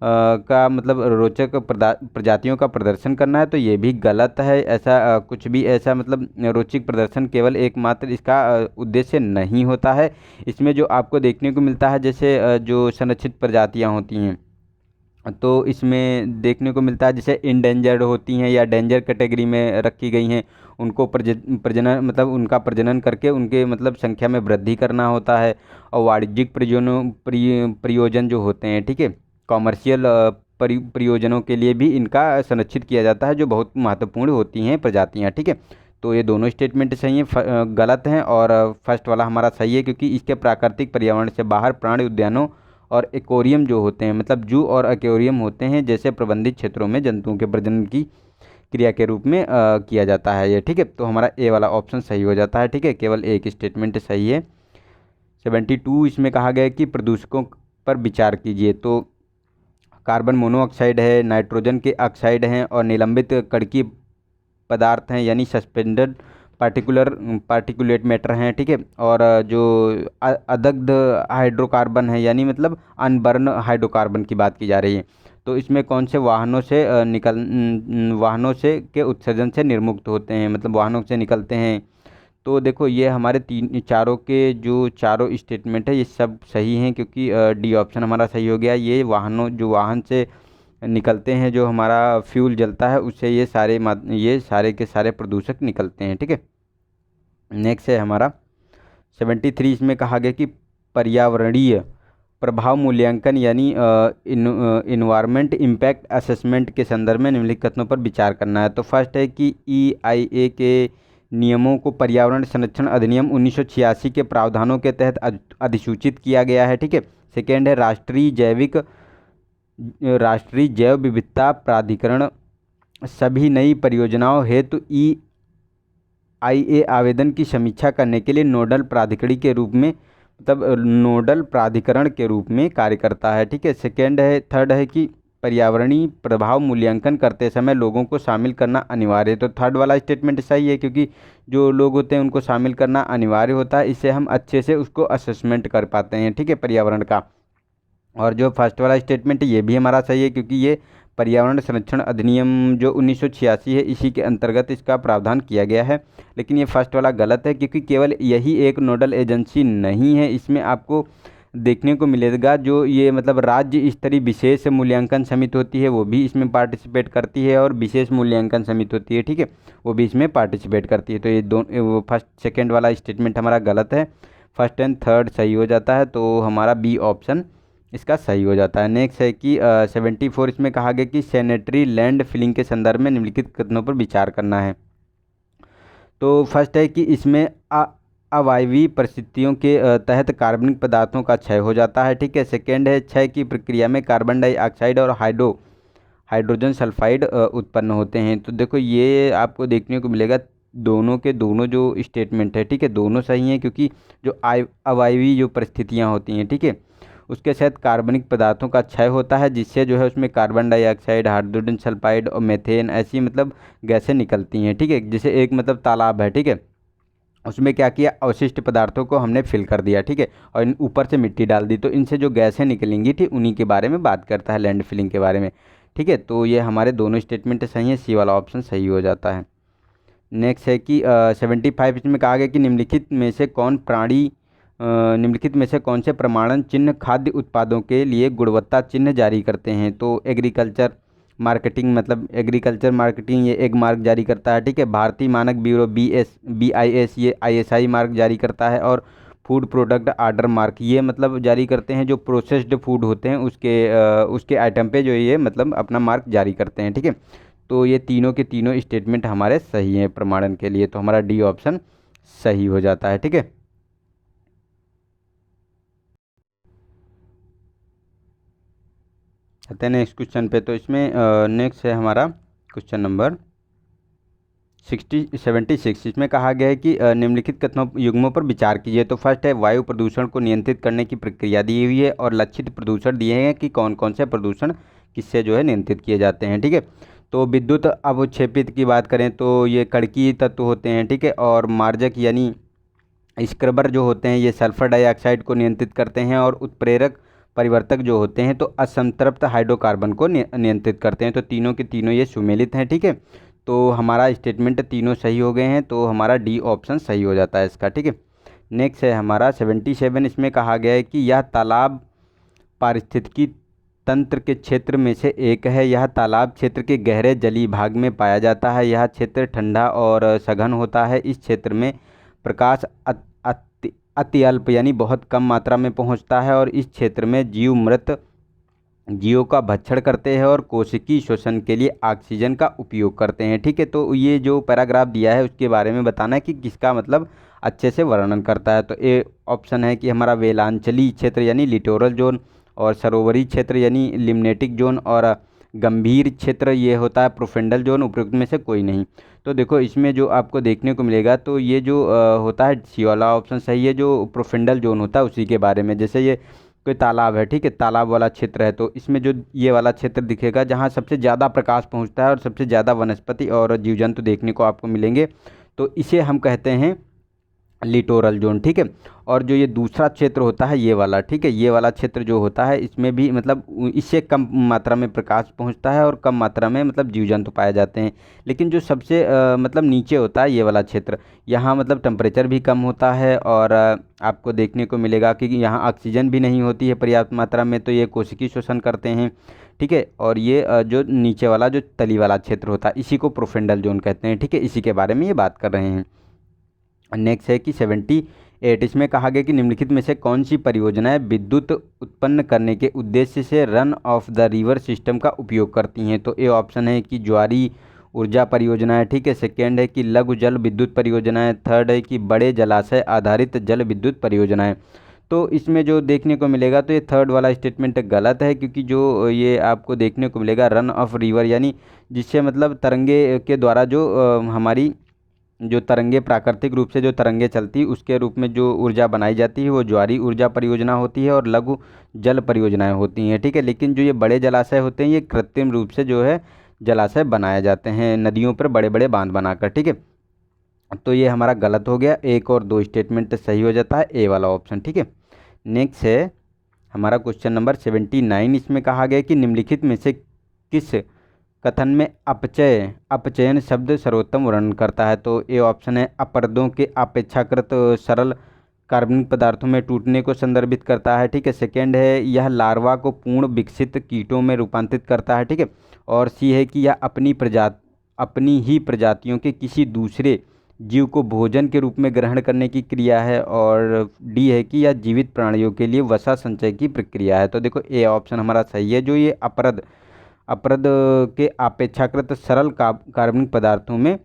का मतलब रोचक प्रजातियों का प्रदर्शन करना है, तो ये भी गलत है। ऐसा कुछ भी ऐसा मतलब रोचक प्रदर्शन केवल एकमात्र इसका उद्देश्य नहीं होता है। इसमें जो आपको देखने को मिलता है जैसे जो संरक्षित प्रजातियाँ होती हैं, तो इसमें देखने को मिलता है जैसे इंडेंजर्ड होती हैं या डेंजर कैटेगरी में रखी गई हैं, उनको प्रजनन मतलब उनका प्रजनन करके उनके मतलब संख्या में वृद्धि करना होता है। और वाणिज्यिक प्रयोजन जो होते हैं, ठीक है, कॉमर्शियल प्रयोजनों के लिए भी इनका संरक्षित किया जाता है, जो बहुत महत्वपूर्ण होती हैं प्रजातियाँ, ठीक है। तो ये दोनों स्टेटमेंट सही हैं, गलत हैं। और फर्स्ट वाला हमारा सही है, क्योंकि इसके प्राकृतिक पर्यावरण से बाहर प्राणी उद्यानों और एक्वेरियम जो होते हैं मतलब जू और एक्वेरियम होते हैं जैसे प्रबंधित क्षेत्रों में जंतुओं के प्रजनन की क्रिया के रूप में किया जाता है ये, ठीक है। तो हमारा ए वाला ऑप्शन सही हो जाता है, ठीक है, केवल एक स्टेटमेंट सही है। 72 इसमें कहा गया है कि प्रदूषकों पर विचार कीजिए। तो कार्बन मोनोऑक्साइड है, नाइट्रोजन के ऑक्साइड हैं और निलंबित कणकीय पदार्थ हैं यानी सस्पेंडेड पार्टिकुलेट मैटर हैं, ठीक है। और जो अदग्ध हाइड्रोकार्बन है यानी मतलब अनबर्न हाइड्रोकार्बन की बात की जा रही है। तो इसमें कौन से वाहनों से वाहनों से के उत्सर्जन से निर्मुक्त होते हैं, मतलब वाहनों से निकलते हैं। तो देखो ये हमारे चारों के जो चारों स्टेटमेंट है ये सब सही हैं, क्योंकि डी ऑप्शन हमारा सही हो गया। ये वाहन से निकलते हैं, जो हमारा फ्यूल जलता है उससे ये सारे के सारे प्रदूषक निकलते हैं, ठीक है। नेक्स्ट है हमारा 73 इसमें कहा गया कि पर्यावरणीय प्रभाव मूल्यांकन यानी इन्वायरमेंट इम्पैक्ट असेसमेंट के संदर्भ में निम्नलिखित कथनों पर विचार करना है। तो फर्स्ट है कि EIA के नियमों को पर्यावरण संरक्षण अधिनियम 1986 के प्रावधानों के तहत अधिसूचित किया गया है, ठीक है। सेकेंड है राष्ट्रीय जैव विविधता प्राधिकरण सभी नई परियोजनाओं हेतु EIA आवेदन की समीक्षा करने के लिए नोडल प्राधिकरण के रूप में कार्य करता है, ठीक है। थर्ड है कि पर्यावरणीय प्रभाव मूल्यांकन करते समय लोगों को शामिल करना अनिवार्य है। तो थर्ड वाला स्टेटमेंट सही है, क्योंकि जो लोग होते हैं उनको शामिल करना अनिवार्य होता है, इससे हम अच्छे से उसको असेसमेंट कर पाते हैं, ठीक है, पर्यावरण का। और जो फर्स्ट वाला स्टेटमेंट ये भी हमारा सही है, क्योंकि ये पर्यावरण संरक्षण अधिनियम जो 1986 है इसी के अंतर्गत इसका प्रावधान किया गया है। लेकिन ये फर्स्ट वाला गलत है, क्योंकि केवल यही एक नोडल एजेंसी नहीं है। इसमें आपको देखने को मिलेगा जो ये मतलब राज्य स्तरीय विशेष मूल्यांकन समिति होती है वो भी इसमें पार्टिसिपेट करती है, और विशेष मूल्यांकन समिति होती है, ठीक है, वो भी इसमें पार्टिसिपेट करती है। तो ये दोनों फर्स्ट सेकंड वाला स्टेटमेंट हमारा गलत है, फर्स्ट एंड थर्ड सही हो जाता है, तो हमारा बी ऑप्शन इसका सही हो जाता है। नेक्स्ट है कि 74 इसमें कहा गया कि सैनिटरी लैंड फिलिंग के संदर्भ में निम्नलिखित कथनों पर विचार करना है। तो फर्स्ट है कि इसमें अवायवीय परिस्थितियों के तहत कार्बनिक पदार्थों का क्षय हो जाता है, ठीक है। सेकेंड है क्षय की प्रक्रिया में कार्बन डाइऑक्साइड और हाइड्रोजन सल्फाइड उत्पन्न होते हैं। तो देखो ये आपको देखने को मिलेगा दोनों के दोनों जो स्टेटमेंट है, ठीक है, दोनों सही हैं, क्योंकि जो अवायवीय जो परिस्थितियाँ होती हैं, ठीक है, उसके साथ कार्बनिक पदार्थों का क्षय होता है, जिससे जो है उसमें कार्बन डाइऑक्साइड, हाइड्रोजन सल्फाइड और मीथेन ऐसी मतलब गैसें निकलती हैं, ठीक है। जैसे एक मतलब तालाब है, ठीक है, उसमें क्या किया, अवशिष्ट पदार्थों को हमने फिल कर दिया, ठीक है, और इन ऊपर से मिट्टी डाल दी, तो इनसे जो गैसें निकलेंगी, ठीक, उन्हीं के बारे में बात करता है, लैंड फिलिंग के बारे में, ठीक है। तो ये हमारे दोनों स्टेटमेंट सही हैं, सी वाला ऑप्शन सही हो जाता है। नेक्स्ट है कि 75 इसमें कहा गया कि निम्नलिखित में से कौन से प्रमाणन चिन्ह खाद्य उत्पादों के लिए गुणवत्ता चिन्ह जारी करते हैं। तो एग्रीकल्चर मार्केटिंग ये एक मार्क जारी करता है, ठीक है। भारतीय मानक ब्यूरो BIS ये ISI मार्क जारी करता है, और फूड प्रोडक्ट आर्डर मार्क ये मतलब जारी करते हैं जो प्रोसेस्ड फूड होते हैं उसके आइटम पे जो ये मतलब अपना मार्क जारी करते हैं, ठीक है। तो ये तीनों के तीनों स्टेटमेंट हमारे सही हैं प्रमाणन के लिए, तो हमारा डी ऑप्शन सही हो जाता है, ठीक है। आते हैं नेक्स्ट क्वेश्चन पे। तो इसमें नेक्स्ट है हमारा क्वेश्चन नंबर 76। इसमें कहा गया है कि निम्नलिखित कथनों युग्मों पर विचार कीजिए। तो फर्स्ट है वायु प्रदूषण को नियंत्रित करने की प्रक्रिया दी हुई है, और लक्षित प्रदूषण दिए हैं कि कौन कौन से प्रदूषण किससे जो है नियंत्रित किए जाते हैं, ठीक है। तो विद्युत अवक्षेपित की बात करें तो ये कड़की तत्व होते हैं, ठीक है, और मार्जक यानी स्क्रबर जो होते हैं ये सल्फर डाइऑक्साइड को नियंत्रित करते हैं, और उत्प्रेरक परिवर्तक जो होते हैं तो असंतृप्त हाइड्रोकार्बन को नियंत्रित करते हैं। तो तीनों के तीनों ये सुमेलित हैं, ठीक है। तो हमारा स्टेटमेंट तीनों सही हो गए हैं, तो हमारा डी ऑप्शन सही हो जाता है इसका, ठीक है। नेक्स्ट है हमारा 77। इसमें कहा गया है कि यह तालाब पारिस्थितिकी तंत्र के क्षेत्र में से एक है। यह तालाब क्षेत्र के गहरे जलीय भाग में पाया जाता है। यह क्षेत्र ठंडा और सघन होता है। इस क्षेत्र में प्रकाश अति अल्प यानी बहुत कम मात्रा में पहुंचता है, और इस क्षेत्र में जीव मृत जीवों का भक्षण करते हैं और कोशिकीय श्वसन के लिए ऑक्सीजन का उपयोग करते हैं, ठीक है। तो ये जो पैराग्राफ दिया है उसके बारे में बताना है कि किसका मतलब अच्छे से वर्णन करता है। तो ए ऑप्शन है कि हमारा वेलांचली क्षेत्र यानी लिटोरल जोन, और सरोवरी क्षेत्र यानी लिम्नेटिक जोन, और गंभीर क्षेत्र ये होता है प्रोफेंडल जोन। उपयुक्त में से कोई नहीं। तो देखो इसमें जो आपको देखने को मिलेगा तो ये जो होता है सी वाला ऑप्शन सही है, जो प्रोफेंडल जोन होता है उसी के बारे में। जैसे ये कोई तालाब है, ठीक है, तालाब वाला क्षेत्र है, तो इसमें जो ये वाला क्षेत्र दिखेगा जहाँ सबसे ज़्यादा प्रकाश पहुँचता है और सबसे ज़्यादा वनस्पति और जीव जंतु देखने को आपको मिलेंगे, तो इसे हम कहते हैं लिटोरल जोन, ठीक है। और जो ये दूसरा क्षेत्र होता है ये वाला, ठीक है, ये वाला क्षेत्र जो होता है इसमें भी मतलब इससे कम मात्रा में प्रकाश पहुंचता है और कम मात्रा में मतलब जीव जंतु पाए जाते हैं। लेकिन जो सबसे मतलब नीचे होता है ये वाला क्षेत्र, यहाँ मतलब टेम्परेचर भी कम होता है, और आपको देखने को मिलेगा कि यहाँ ऑक्सीजन भी नहीं होती है पर्याप्त मात्रा में, तो ये कोशिकीय श्वसन करते हैं, ठीक है। और ये जो नीचे वाला जो तली वाला क्षेत्र होता है इसी को प्रोफेंडल जोन कहते हैं, ठीक है, इसी के बारे में ये बात कर रहे हैं। नेक्स्ट है कि 78। इसमें कहा गया कि निम्नलिखित में से कौन सी परियोजनाएं विद्युत उत्पन्न करने के उद्देश्य से run of the river system का उपयोग करती हैं। तो ए ऑप्शन है कि ज्वारी ऊर्जा परियोजनाएं, ठीक है। सेकेंड है कि लघु जल विद्युत परियोजनाएं। थर्ड है कि बड़े जलाशय आधारित जल विद्युत परियोजनाएं। तो इसमें जो देखने को मिलेगा तो ये थर्ड वाला स्टेटमेंट गलत है, क्योंकि जो ये आपको देखने को मिलेगा रन ऑफ रिवर यानी जिससे मतलब तरंगे के द्वारा जो हमारी जो तरंगे प्राकृतिक रूप से जो तरंगे चलती उसके रूप में जो ऊर्जा बनाई जाती है वो ज्वारी ऊर्जा परियोजना होती है और लघु जल परियोजनाएं होती हैं, ठीक है। लेकिन जो ये बड़े जलाशय होते हैं ये कृत्रिम रूप से जो है जलाशय बनाए जाते हैं नदियों पर बड़े बड़े बांध बनाकर, ठीक है। तो ये हमारा गलत हो गया, एक और दो स्टेटमेंट सही हो जाता है ए वाला ऑप्शन, ठीक है। नेक्स्ट है हमारा क्वेश्चन नंबर 79। इसमें कहा गया कि निम्नलिखित में से किस कथन में अपचयन शब्द सर्वोत्तम वर्णन करता है? तो ए ऑप्शन है अपरदों के अपेक्षाकृत सरल कार्बनिक पदार्थों में टूटने को संदर्भित करता है। ठीक है। सेकेंड है यह लार्वा को पूर्ण विकसित कीटों में रूपांतरित करता है। ठीक है। और सी है कि यह अपनी ही प्रजातियों के किसी दूसरे जीव को भोजन के रूप में ग्रहण करने की क्रिया है। और डी है कि यह जीवित प्राणियों के लिए वसा संचय की प्रक्रिया है। तो देखो ए ऑप्शन हमारा सही है, जो ये अपरद के अपेक्षाकृत सरल कार्बनिक पदार्थों में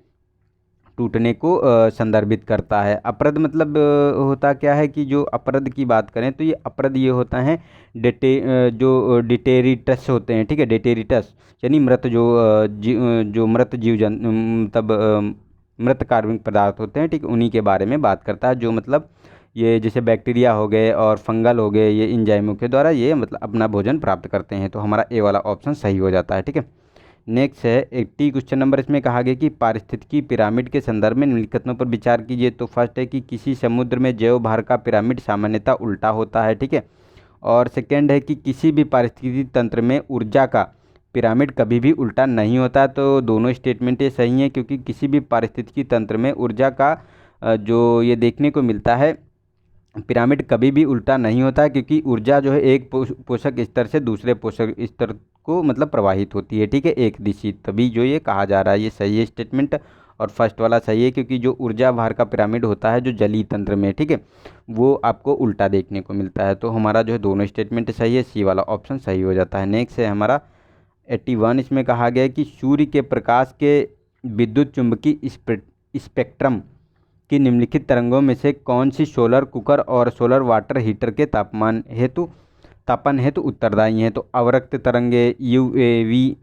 टूटने को संदर्भित करता है। अपरद मतलब होता क्या है कि जो अपरद की बात करें तो ये अपरद ये होता है जो डिटेरिटस होते हैं। ठीक है। डिटेरिटस यानी मृत जो मृत जीव मतलब मृत कार्बनिक पदार्थ होते हैं। ठीक है। उन्हीं के बारे में बात करता है, जो मतलब ये जैसे बैक्टीरिया हो गए और फंगल हो गए, ये एंजाइमों के द्वारा ये मतलब अपना भोजन प्राप्त करते हैं। तो हमारा ए वाला ऑप्शन सही हो जाता है। ठीक है। नेक्स्ट है 80 क्वेश्चन नंबर। इसमें कहा गया कि पारिस्थितिकी पिरामिड के संदर्भ में निम्नलिखित कथनों पर विचार कीजिए। तो फर्स्ट है कि किसी समुद्र में जैव भार का पिरामिड सामान्यतः उल्टा होता है। ठीक है। और सेकेंड है कि किसी भी पारिस्थितिकी तंत्र में ऊर्जा का पिरामिड कभी भी उल्टा नहीं होता। तो दोनों स्टेटमेंट ये सही हैं, क्योंकि किसी भी पारिस्थितिकी तंत्र में ऊर्जा का जो ये देखने को मिलता है पिरामिड कभी भी उल्टा नहीं होता है, क्योंकि ऊर्जा जो है एक पोषक स्तर से दूसरे पोषक स्तर को मतलब प्रवाहित होती है। ठीक है। एक दिशी, तभी जो ये कहा जा रहा है ये सही है स्टेटमेंट। और फर्स्ट वाला सही है, क्योंकि जो ऊर्जा भार का पिरामिड होता है जो जलीय तंत्र में, ठीक है, वो आपको उल्टा देखने को मिलता है। तो हमारा जो है दोनों स्टेटमेंट सही है, सी वाला ऑप्शन सही हो जाता है। नेक्स्ट है हमारा 81। इसमें कहा गया है कि सूर्य के प्रकाश के विद्युत चुंबकीय स्पेक्ट्रम की निम्नलिखित तरंगों में से कौन सी सोलर कुकर और सोलर वाटर हीटर के तापन हेतु उत्तरदायी हैं? तो अवरक्त तरंगे, यूएवी,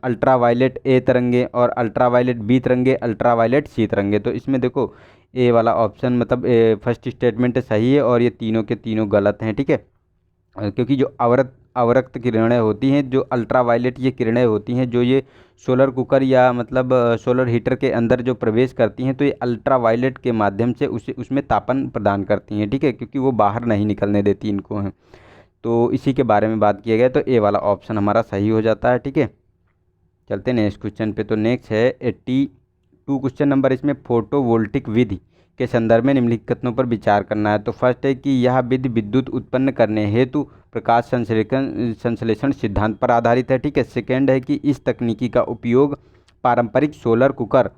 अल्ट्रावायलेट ए तरंगे और अल्ट्रावायलेट बी तरंगे, अल्ट्रावायलेट सी तरंगे। तो इसमें देखो ए वाला ऑप्शन मतलब फर्स्ट स्टेटमेंट सही है और ये तीनों के तीनों गलत हैं। ठीक है। क्योंकि जो अवरक्त किरणें होती हैं, जो अल्ट्रावायलेट ये किरणें होती हैं, जो ये सोलर कुकर या मतलब सोलर हीटर के अंदर जो प्रवेश करती हैं, तो ये अल्ट्रावायलेट के माध्यम से उसमें तापन प्रदान करती हैं। ठीक है। क्योंकि वो बाहर नहीं निकलने देती इनको हैं। तो इसी के बारे में बात किया गया, तो ए वाला ऑप्शन हमारा सही हो जाता है। ठीक है। चलते हैं नेक्स्ट क्वेश्चन पे। तो नेक्स्ट है 82 क्वेश्चन नंबर। इसमें फोटोवोल्टिक विधि के संदर्भ में निम्नलिखित कथनों पर विचार करना है। तो फर्स्ट है कि यह विधि विद्युत उत्पन्न करने हेतु प्रकाश संश्लेषण सिद्धांत पर आधारित है। ठीक है। सेकेंड है कि इस तकनीकी का उपयोग पारंपरिक सोलर कुकर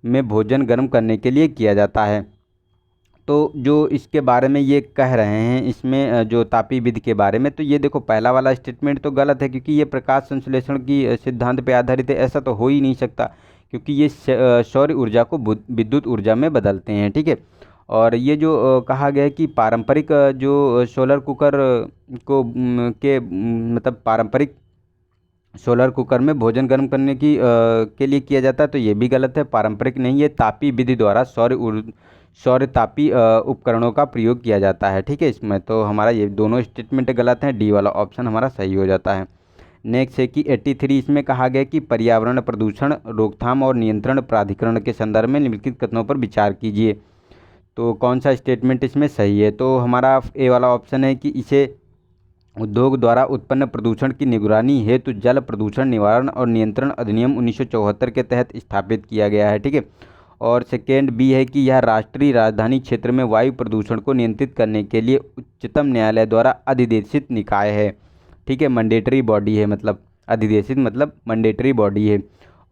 में भोजन गर्म करने के लिए किया जाता है। तो जो इसके बारे में ये कह रहे हैं इसमें जो तापीय विधि के बारे में, तो ये देखो पहला वाला स्टेटमेंट तो गलत है, क्योंकि ये प्रकाश संश्लेषण की सिद्धांत पे आधारित है। ऐसा तो हो ही नहीं सकता, क्योंकि ये सौर ऊर्जा को विद्युत ऊर्जा में बदलते हैं। ठीक है। और ये जो कहा गया है कि पारंपरिक जो सोलर कुकर के मतलब पारंपरिक सोलर कुकर में भोजन गर्म करने के लिए किया जाता है, तो ये भी गलत है। पारंपरिक नहीं, ये तापीय विधि द्वारा सौर तापीय उपकरणों का प्रयोग किया जाता है। ठीक है। इसमें तो हमारा ये दोनों स्टेटमेंट गलत हैं, डी वाला ऑप्शन हमारा सही हो जाता है। नेक्स्ट है कि 83। इसमें कहा गया कि पर्यावरण प्रदूषण रोकथाम और नियंत्रण प्राधिकरण के संदर्भ में निम्नलिखित कथनों पर विचार कीजिए। तो कौन सा स्टेटमेंट इसमें सही है? तो हमारा ए वाला ऑप्शन है कि इसे उद्योग द्वारा उत्पन्न प्रदूषण की निगरानी हेतु जल प्रदूषण निवारण और नियंत्रण अधिनियम 1974 के तहत स्थापित किया गया है। ठीक है। और सेकेंड बी है कि यह राष्ट्रीय राजधानी क्षेत्र में वायु प्रदूषण को नियंत्रित करने के लिए उच्चतम न्यायालय द्वारा अधिदेशित निकाय है। ठीक है। मैंडेटरी बॉडी है, मतलब अधिदेशित मतलब मैंडेटरी बॉडी है।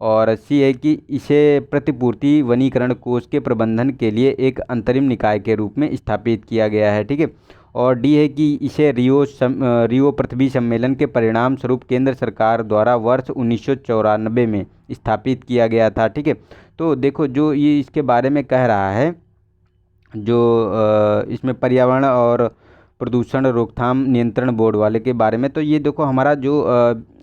और सी है कि इसे प्रतिपूर्ति वनीकरण कोष के प्रबंधन के लिए एक अंतरिम निकाय के रूप में स्थापित किया गया है। ठीक है। और डी है कि इसे रियो पृथ्वी सम्मेलन के परिणाम स्वरूप केंद्र सरकार द्वारा वर्ष 1994 में स्थापित किया गया था। ठीक है। तो देखो जो ये इसके बारे में कह रहा है, जो इसमें पर्यावरण और प्रदूषण रोकथाम नियंत्रण बोर्ड वाले के बारे में, तो ये देखो हमारा जो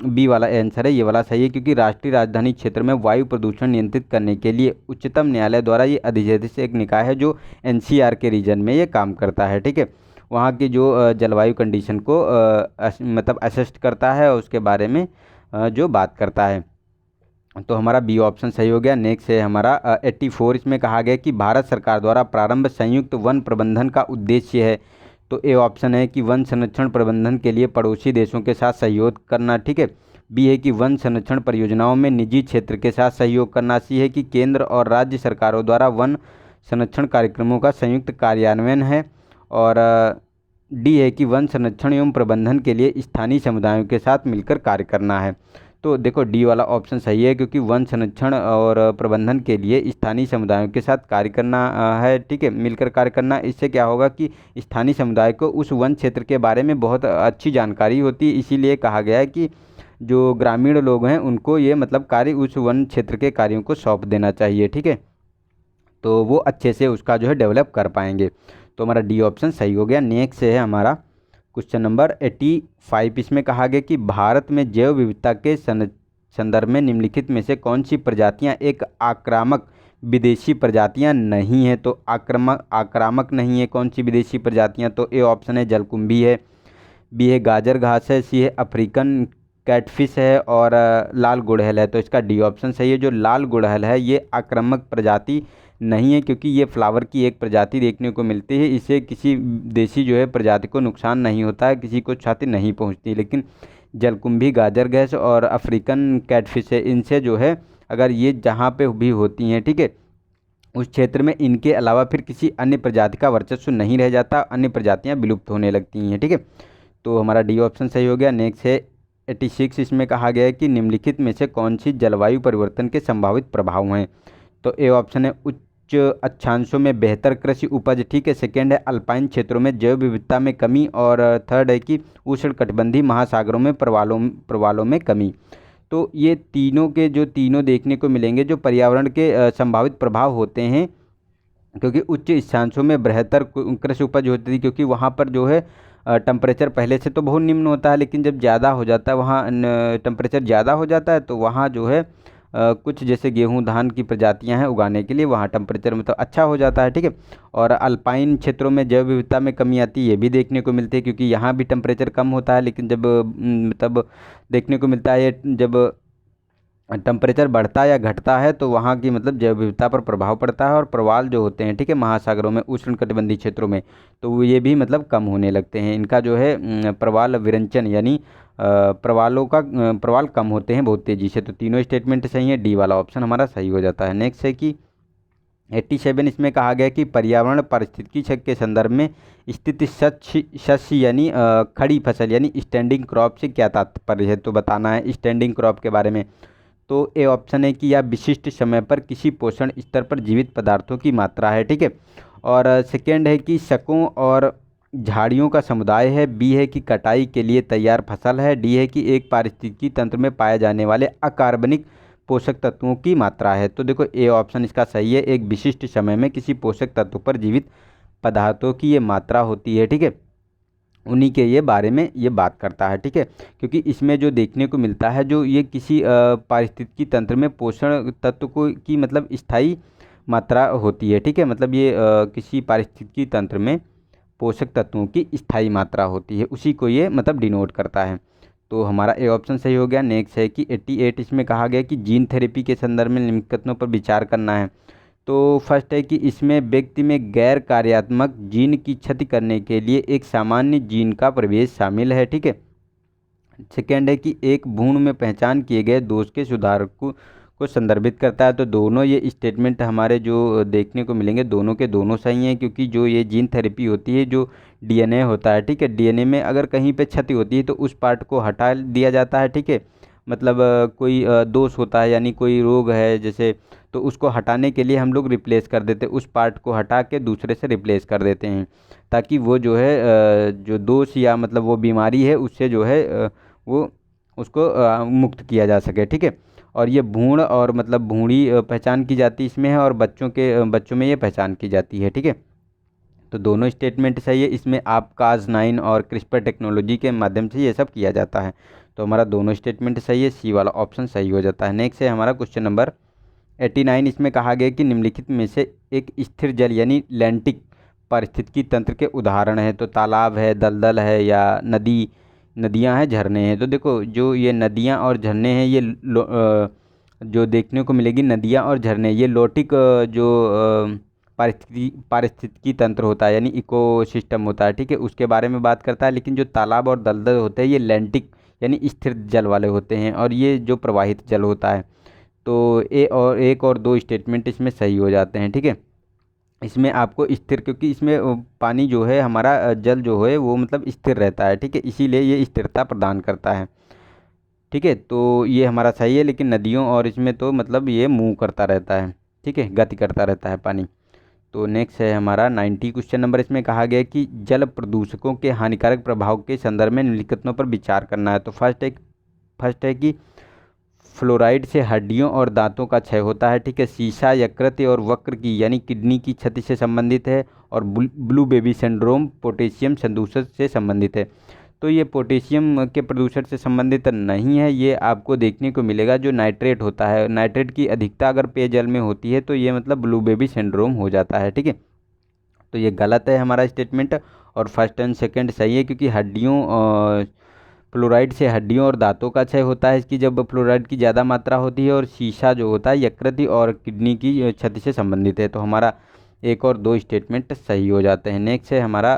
बी वाला आंसर है ये वाला सही है, क्योंकि राष्ट्रीय राजधानी क्षेत्र में वायु प्रदूषण नियंत्रित करने के लिए उच्चतम न्यायालय द्वारा ये अधिदेशित एक निकाय है जो एनसीआर के रीजन में ये काम करता है। ठीक है। वहाँ की जो जलवायु कंडीशन को मतलब असेस्ट करता है और उसके बारे में जो बात करता है। तो हमारा बी ऑप्शन सही हो गया। नेक्स्ट है हमारा 84। इसमें कहा गया कि भारत सरकार द्वारा प्रारंभ संयुक्त वन प्रबंधन का उद्देश्य है। तो ए ऑप्शन है कि वन संरक्षण प्रबंधन के लिए पड़ोसी देशों के साथ सहयोग करना। ठीक है। बी है कि वन संरक्षण परियोजनाओं में निजी क्षेत्र के साथ सहयोग करना। सी है कि केंद्र और राज्य सरकारों द्वारा वन संरक्षण कार्यक्रमों का संयुक्त कार्यान्वयन है। और डी है कि वन संरक्षण एवं प्रबंधन के लिए स्थानीय समुदायों के साथ मिलकर कार्य करना है। तो देखो डी वाला ऑप्शन सही है, क्योंकि वन संरक्षण और प्रबंधन के लिए स्थानीय समुदायों के साथ कार्य करना है, ठीक है, मिलकर कार्य करना। इससे क्या होगा कि स्थानीय समुदाय को उस वन क्षेत्र के बारे में बहुत अच्छी जानकारी होती है, इसीलिए कहा गया है कि जो ग्रामीण लोग हैं उनको ये मतलब कार्य उस वन क्षेत्र के कार्यों को सौंप देना चाहिए, ठीक है, तो वो अच्छे से उसका जो है डेवलप कर पाएंगे। तो हमारा डी ऑप्शन सही हो गया। नेक्स्ट है हमारा क्वेश्चन नंबर 85। इसमें कहा गया कि भारत में जैव विविधता के संदर्भ में निम्नलिखित में से कौन सी प्रजातियां एक आक्रामक विदेशी प्रजातियां नहीं है। तो आक्रामक नहीं है कौन सी विदेशी प्रजातियां, तो ए ऑप्शन है जलकुंभी है, बी है गाजर घास है, सी है अफ्रीकन कैटफिश है, और लाल गुड़हल है। तो इसका डी ऑप्शन सही है। जो लाल गुड़हल है ये आक्रामक प्रजाति नहीं है, क्योंकि ये फ्लावर की एक प्रजाति देखने को मिलती है, इसे किसी देशी जो है प्रजाति को नुकसान नहीं होता है, किसी को क्षति नहीं पहुंचती। लेकिन जलकुंभी, गाजर घास और अफ्रीकन कैटफिश है, इनसे जो है अगर ये जहाँ पे भी होती हैं, ठीक है, उस क्षेत्र में इनके अलावा फिर किसी अन्य प्रजाति का वर्चस्व नहीं रह जाता, अन्य प्रजातियाँ विलुप्त होने लगती हैं, ठीक है। तो हमारा डी ऑप्शन सही हो गया। नेक्स्ट है 86। इसमें कहा गया है कि निम्नलिखित में से कौन सी जलवायु परिवर्तन के संभावित प्रभाव हैं। तो ए ऑप्शन है उच्च अक्षांशों में बेहतर कृषि उपज, ठीक है, सेकेंड है अल्पाइन क्षेत्रों में जैव विविधता में कमी, और थर्ड है कि उष्णकटिबंधीय महासागरों में प्रवालों में कमी। तो ये तीनों के जो तीनों देखने को मिलेंगे जो पर्यावरण के संभावित प्रभाव होते हैं, क्योंकि उच्च अक्षांशों में बेहतर कृषि उपज होती थी, क्योंकि वहाँ पर जो है टेम्परेचर पहले से तो बहुत निम्न होता है, लेकिन जब ज़्यादा हो जाता है वहाँ टेम्परेचर ज़्यादा हो जाता है, तो वहाँ जो है कुछ जैसे गेहूं धान की प्रजातियां हैं उगाने के लिए वहाँ टेम्परेचर मतलब अच्छा हो जाता है, ठीक है। और अल्पाइन क्षेत्रों में जैव विविधता में कमी आती है, ये भी देखने को मिलती है, क्योंकि यहाँ भी टेम्परेचर कम होता है, लेकिन जब मतलब देखने को मिलता है जब टेम्परेचर बढ़ता है या घटता है तो वहाँ की मतलब जैव विविधता पर प्रभाव पड़ता है, और प्रवाल जो होते हैं, ठीक है, महासागरों में उष्णकटिबंधीय क्षेत्रों में, तो वो ये भी मतलब कम होने लगते हैं। इनका जो है प्रवाल विरंचन यानी प्रवाल कम होते हैं बहुत तेज़ी से। तो तीनों स्टेटमेंट सही है, डी वाला ऑप्शन हमारा सही हो जाता है। नेक्स्ट है कि 87। इसमें कहा गया कि पर्यावरण पारिस्थितिकी क्षेत्र के संदर्भ में स्थित शस्य यानी खड़ी फसल यानी स्टैंडिंग क्रॉप से क्या तात्पर्य है। तो बताना है स्टैंडिंग क्रॉप के बारे में। तो ए ऑप्शन है कि यह विशिष्ट समय पर किसी पोषण स्तर पर जीवित पदार्थों की मात्रा है, ठीक है। और सेकेंड है कि शकों और झाड़ियों का समुदाय है, बी है कि कटाई के लिए तैयार फसल है, डी है कि एक पारिस्थितिकी तंत्र में पाए जाने वाले अकार्बनिक पोषक तत्वों की मात्रा है। तो देखो ए ऑप्शन इसका सही है, एक विशिष्ट समय में किसी पोषक तत्व पर जीवित पदार्थों की ये मात्रा होती है, ठीक है, उन्हीं के ये बारे में ये बात करता है, ठीक है। क्योंकि इसमें जो देखने को मिलता है जो ये किसी पारिस्थितिकी तंत्र में पोषण तत्व को की मतलब स्थायी मात्रा होती है, ठीक है, मतलब ये किसी पारिस्थितिकी तंत्र में पोषक तत्वों की स्थायी मात्रा होती है, उसी को ये मतलब डिनोट करता है। तो हमारा ए ऑप्शन सही हो गया। नेक्स्ट है कि 88। इसमें कहा गया कि जीन थेरेपी के संदर्भ में निम्न कथनों पर विचार करना है। तो फर्स्ट है कि इसमें व्यक्ति में गैर कार्यात्मक जीन की क्षति करने के लिए एक सामान्य जीन का प्रवेश शामिल है, ठीक है। सेकेंड है कि एक भ्रूण में पहचान किए गए दोष के सुधार को संदर्भित करता है। तो दोनों ये स्टेटमेंट हमारे जो देखने को मिलेंगे दोनों के दोनों सही हैं, क्योंकि जो ये जीन थेरेपी होती है जो डीएनए होता है, ठीक है, डीएनए में अगर कहीं पे क्षति होती है तो उस पार्ट को हटा दिया जाता है, ठीक है, मतलब कोई दोष होता है यानी कोई रोग है जैसे, तो उसको हटाने के लिए हम लोग रिप्लेस कर देते हैं, उस पार्ट को हटा के दूसरे से रिप्लेस कर देते हैं, ताकि वो जो है जो दोष या मतलब वो बीमारी है उससे जो है वो उसको मुक्त किया जा सके, ठीक है। और ये भ्रूण और मतलब भ्रूणी पहचान की जाती है इसमें है, और बच्चों में ये पहचान की जाती है, ठीक है। तो दोनों स्टेटमेंट सही है। इसमें आप Cas9 और क्रिस्पर टेक्नोलॉजी के माध्यम से ये सब किया जाता है। तो हमारा दोनों स्टेटमेंट सही है, सी वाला ऑप्शन सही हो जाता है। नेक्स्ट है हमारा क्वेश्चन नंबर 89। इसमें कहा गया कि निम्नलिखित में से एक स्थिर जल यानी लैंटिक पारिस्थितिकी तंत्र के उदाहरण है। तो तालाब है, दलदल है, या नदियाँ हैं, झरने हैं। तो देखो जो ये नदियाँ और झरने हैं ये जो देखने को मिलेगी नदियाँ और झरने ये लोटिक जो पारिस्थितिकी तंत्र होता है यानी इकोसिस्टम होता है, ठीक है, उसके बारे में बात करता है। लेकिन जो तालाब और दलदल होते हैं ये लैंटिक यानी स्थिर जल वाले होते हैं, और ये जो प्रवाहित जल होता है। तो एक और दो स्टेटमेंट इसमें सही हो जाते हैं, ठीक है। इसमें आपको स्थिर, क्योंकि इसमें पानी जो है हमारा जल जो है वो मतलब स्थिर रहता है, ठीक है, इसीलिए ये स्थिरता प्रदान करता है, ठीक है। तो ये हमारा सही है, लेकिन नदियों और इसमें तो मतलब ये मूव करता रहता है, ठीक है, गति करता रहता है पानी। तो नेक्स्ट है हमारा 90 क्वेश्चन नंबर। इसमें कहा गया है कि जल प्रदूषकों के हानिकारक प्रभाव के संदर्भ में निम्नलिखितों पर विचार करना है। तो फर्स्ट है कि फ्लोराइड से हड्डियों और दांतों का क्षय होता है, ठीक है। शीशा यकृत और वक्र की यानी किडनी की क्षति से संबंधित है। और ब्लू बेबी सिंड्रोम पोटेशियम संदूषण से संबंधित है। तो ये पोटेशियम के प्रदूषण से संबंधित नहीं है, ये आपको देखने को मिलेगा जो नाइट्रेट होता है, नाइट्रेट की अधिकता अगर पेयजल में होती है तो ये मतलब ब्लू बेबी सिंड्रोम हो जाता है, ठीक है। तो ये गलत है हमारा स्टेटमेंट, और फर्स्ट एंड सेकंड सही है, क्योंकि फ्लोराइड से हड्डियों और दांतों का क्षय होता है इसकी जब फ्लोराइड की ज़्यादा मात्रा होती है, और शीशा जो होता है यकृत और किडनी की क्षति से संबंधित है। तो हमारा एक और दो स्टेटमेंट सही हो जाते हैं। नेक्स्ट है हमारा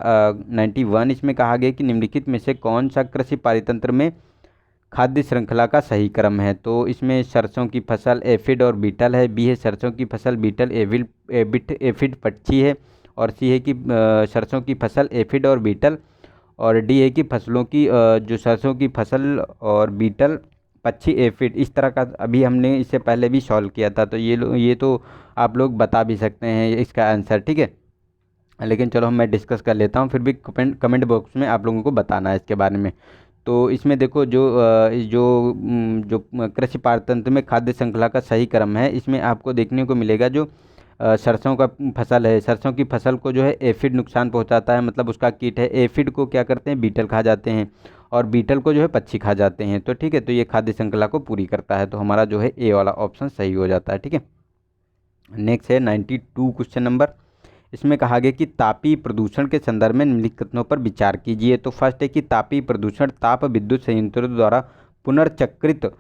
91। इसमें कहा गया कि निम्नलिखित में से कौन सा कृषि पारितंत्र में खाद्य श्रृंखला का सही क्रम है। तो इसमें सरसों की फसल एफिड और बीटल है। बी है सरसों की फसल बीटल एफिड पक्षी है। और सी है कि सरसों की फसल एफिड और बीटल। और डी है कि फसलों की जो सरसों की फसल और बीटल पक्षी एफिड। इस तरह का अभी हमने इससे पहले भी सॉल्व किया था, तो ये तो आप लोग बता भी सकते हैं इसका आंसर, ठीक है। लेकिन चलो मैं डिस्कस कर लेता हूँ, फिर भी कमेंट बॉक्स में आप लोगों को बताना है इसके बारे में। तो इसमें देखो जो कृषि पारतंत्र में खाद्य श्रृंखला का सही क्रम है, इसमें आपको देखने को मिलेगा जो सरसों का फसल है, सरसों की फसल को जो है एफिड नुकसान पहुंचाता है, मतलब उसका कीट है। एफिड को क्या करते हैं, बीटल खा जाते हैं, और बीटल को जो है पक्षी खा जाते हैं। तो ठीक है, तो ये खाद्य श्रृंखला को पूरी करता है। तो हमारा जो है ए वाला ऑप्शन सही हो जाता है, ठीक है। नेक्स्ट है 92 क्वेश्चन नंबर। इसमें कहा गया कि तापीय प्रदूषण के संदर्भ में निम्नलिखित कथनों पर विचार कीजिए। तो फर्स्ट है कि तापीय प्रदूषण ताप विद्युत संयंत्रों द्वारा पुनर्चक्रित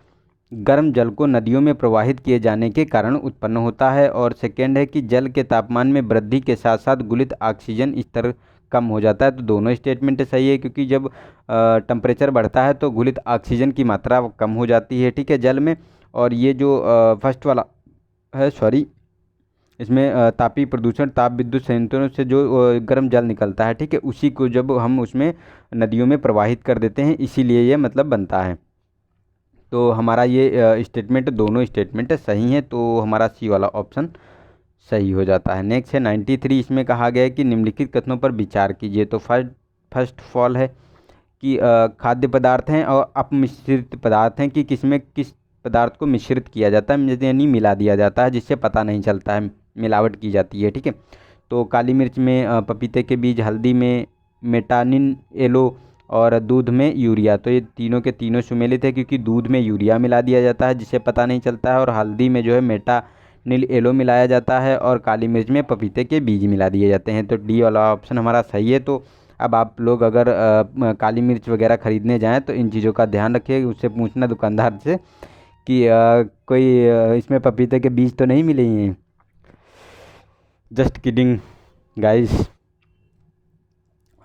गर्म जल को नदियों में प्रवाहित किए जाने के कारण उत्पन्न होता है। और सेकेंड है कि जल के तापमान में वृद्धि के साथ साथ गुलित ऑक्सीजन स्तर कम हो जाता है। तो दोनों स्टेटमेंट सही है, क्योंकि जब टेम्परेचर बढ़ता है तो गुलित ऑक्सीजन की मात्रा कम हो जाती है, ठीक है, जल में। और ये जो फर्स्ट वाला है, सॉरी, इसमें तापीय प्रदूषण ताप विद्युत संयंत्रों से जो गर्म जल निकलता है, ठीक है, उसी को जब हम उसमें नदियों में प्रवाहित कर देते हैं, इसीलिए ये मतलब बनता है। तो हमारा ये स्टेटमेंट दोनों स्टेटमेंट सही हैं, तो हमारा सी वाला ऑप्शन सही हो जाता है। नेक्स्ट है 93। इसमें कहा गया है कि निम्नलिखित कथनों पर विचार कीजिए। तो फर्स्ट ऑफ ऑल है कि खाद्य पदार्थ हैं और अपमिश्रित पदार्थ हैं कि किस पदार्थ को मिश्रित किया जाता है, यानी मिला दिया जाता है, जिससे पता नहीं चलता है, मिलावट की जाती है, ठीक है। तो काली मिर्च में पपीते के बीज, हल्दी में मेटानिन एलो, और दूध में यूरिया। तो ये तीनों के तीनों सुमेलित है, क्योंकि दूध में यूरिया मिला दिया जाता है जिससे पता नहीं चलता है, और हल्दी में जो है मेटानिल एलो मिलाया जाता है, और काली मिर्च में पपीते के बीज मिला दिए जाते हैं। तो डी वाला ऑप्शन हमारा सही है। तो अब आप लोग अगर काली मिर्च वगैरह ख़रीदने जाएँ तो इन चीज़ों का ध्यान रखिए, उससे पूछना दुकानदार से कि कोई इसमें पपीते के बीज तो नहीं मिले हैं। जस्ट किडिंग गाइस,